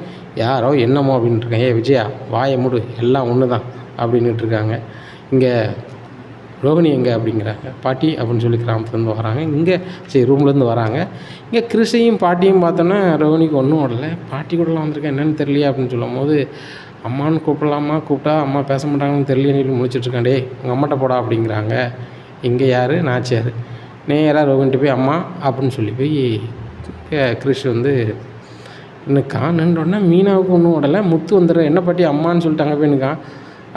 யாரோ என்னமோ அப்படின்ட்டு இருக்கேன். விஜயா வாயை மூடு, எல்லாம் ஒன்று தான் அப்படின்ட்டு இருக்காங்க. இங்கே ரோகிணி எங்கே அப்படிங்கிறாங்க. பாட்டி அப்படின்னு சொல்லி கிராமத்துலேருந்து வராங்க. இங்கே சரி ரூம்லேருந்து வராங்க. இங்கே கிறிஷையும் பாட்டியும் பார்த்தோன்னா ரோகிணிக்கு ஒன்றும் ஓடலை. பாட்டி கூடலாம் வந்திருக்கேன், என்னென்னு தெரியலையா அப்படின்னு சொல்லும் போது, அம்மான்னு கூப்பிடலாமா, கூப்பிட்டா அம்மா பேச மாட்டாங்கன்னு தெரியலையே முடிச்சிட்ருக்கேன். டே உங்கள் அம்மாட்ட போடா அப்படிங்கிறாங்க. இங்கே யார், நாச்சியார். நேராக ரோகிணிட்டு போய் அம்மா அப்படின்னு சொல்லி போய் கிறிஷ் வந்து நிற்கான். நின்றோடனே மீனாவுக்கு ஒன்றும் ஓடலை. முத்து வந்துடுற, என்ன பாட்டி அம்மான்னு சொல்லிட்டு அங்கே போய் நிற்கான்.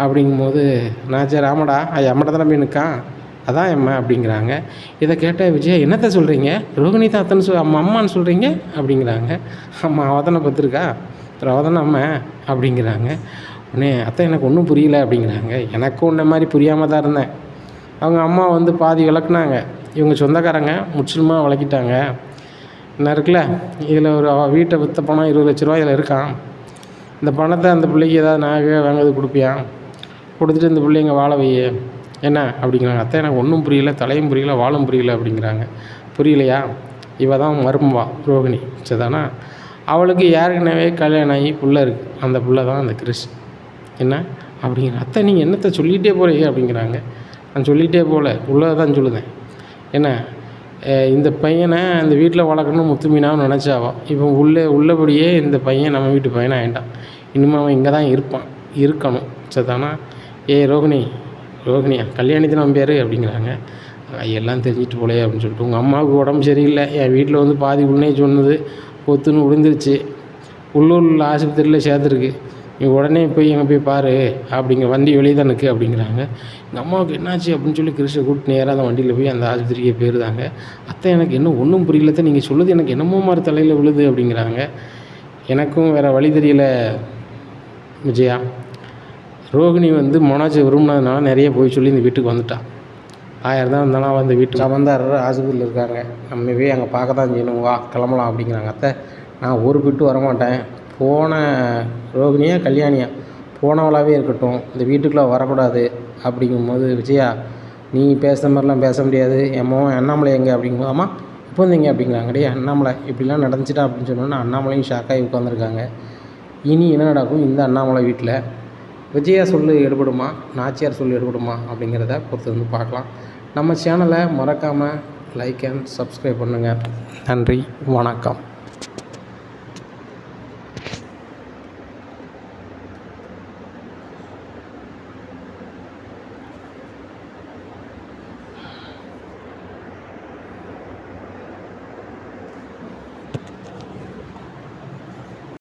அப்படிங்கும்போது நாச்சியார், ஆமாடா அம்மாட்ட தானே போய் நிற்கான், அதான் அம்மா அப்படிங்கிறாங்க. இதை கேட்ட விஜயா, என்னத்தை சொல்கிறீங்க, ரோகிணி தான் அத்தனை அம்மான்னு சொல்கிறீங்க அப்படிங்கிறாங்க. அம்மா அவள் தானே பத்திருக்கா, அவள் தானே அம்மா அப்படிங்கிறாங்க. உடனே அத்தை எனக்கு ஒன்றும் புரியல அப்படிங்கிறாங்க. எனக்கும் உன்ன மாதிரி புரியாமல் தான் இருந்தேன். அவங்க அம்மா வந்து பாதி விளக்குனாங்க, இவங்க சொந்தக்காரங்க முற்றிலுமாக விளக்கிட்டாங்க. என்ன இருக்குல்ல, இதில் ஒரு வீட்டை விற்ற பணம் 20 லட்ச ரூபா இதில் இருக்கான். இந்த பணத்தை அந்த பிள்ளைக்கு ஏதாவது நகை வாங்குறது கொடுப்பியான், கொடுத்துட்டு இந்த பிள்ளைங்க வாழ வையே என்ன அப்படிங்கிறாங்க. அத்தை எனக்கு ஒன்றும் புரியல, தலையும் புரியல, வாழும் புரியல அப்படிங்கிறாங்க. புரியலையா, இவ தான் மருமவா ரோகிணி சரிதானா, அவளுக்கு ஏற்கனவே கல்யாணம் ஆகி புள்ள இருக்குது, அந்த புள்ள தான் அந்த கிறிஸ் என்ன அப்படிங்கிற. அத்தை நீங்கள் என்னத்தை சொல்லிகிட்டே போகிறீங்க அப்படிங்கிறாங்க. நான் சொல்லிகிட்டே போகல, உள்ளதை தான் சொல்லுதேன். என்ன இந்த பையனை இந்த வீட்டில் வளர்க்கணும்னு முத்து மீனாவும் நினச்சாவோ, இப்போ உள்ளபடியே இந்த பையன் நம்ம வீட்டு பையனாக ஆகிட்டான். இனிமேல் அவன் இங்கே தான் இருக்கணும். சரிதானா? ரோகிணியா கல்யாணத்தை நம்ம பேர் அப்படிங்கிறாங்க. எல்லாம் தெரிஞ்சிட்டு போலே அப்படின்னு சொல்லிட்டு, உங்கள் அம்மாவுக்கு உடம்பு சரியில்லை, என் வீட்டில் வந்து பாதி உடனே சொன்னது பொத்துன்னு விழுந்துருச்சு, உள்ளூரில் ஆஸ்பத்திரியில் சேர்த்துருக்கு, நீ உடனே போய் எங்கே போய் பாரு அப்படிங்கிற, வண்டி வெளியே தான் நிற்கு அப்படிங்கிறாங்க. எங்கள் அம்மாவுக்கு என்னாச்சு அப்படின்னு சொல்லி கிருஷ்ண கூப்பிட்டு நேராக அந்த வண்டியில் போய் அந்த ஆஸ்பத்திரிக்கே போயிருந்தாங்க. அத்தை எனக்கு இன்னும் ஒன்றும் புரியலத்தை, நீங்கள் சொல்லுது எனக்கு என்னமோ மாதிரி தலையில் விழுது அப்படிங்கிறாங்க. எனக்கும் வேறு வழி தெரியல விஜயா. ரோகிணி வந்து மனோஜை விரும்பினதுனால நிறைய போய் சொல்லி இந்த வீட்டுக்கு வந்துட்டான். 1000 தான் இருந்தாலும் அவன் அந்த வீட்டு சமந்தாரர் ஆஸ்பத்திரியில் இருக்காங்க, நம்ம போய் அங்கே பார்க்க தான் செய்யணும், வா கிளம்பலாம் அப்படிங்கிறாங்க. அத்தை நான் ஒரு பிட்டு வரமாட்டேன், போன ரோகிணியா கல்யாணியா போனவளாகவே இருக்கட்டும், இந்த வீட்டுக்குள்ளே வரக்கூடாது அப்படிங்கும்போது, விஜயா நீ பேசுகிற மாதிரிலாம் பேச முடியாது, என் மகன் அண்ணாமலை எங்கே அப்படிங்கும்போது, அம்மா இப்போ வந்தீங்க அப்படிங்கிறாங்க. டே அண்ணாமலை இப்படிலாம் நடந்துச்சிட்டா அப்படின்னு சொன்னோன்னா அண்ணாமலையும் ஷாக்காகி உட்காந்துருக்காங்க. இனி என்ன நடக்கும் இந்த அண்ணாமலை வீட்டில்? விஜயா சொல்லு எடுபடுமா, நாச்சியார் சொல்லு எடுபடுமா அப்படிங்கிறத பொறுத்து வந்து பார்க்கலாம். நம்ம சேனலை மறக்காமல் லைக் அண்ட் சப்ஸ்கிரைப் பண்ணுங்கள். நன்றி, வணக்கம்.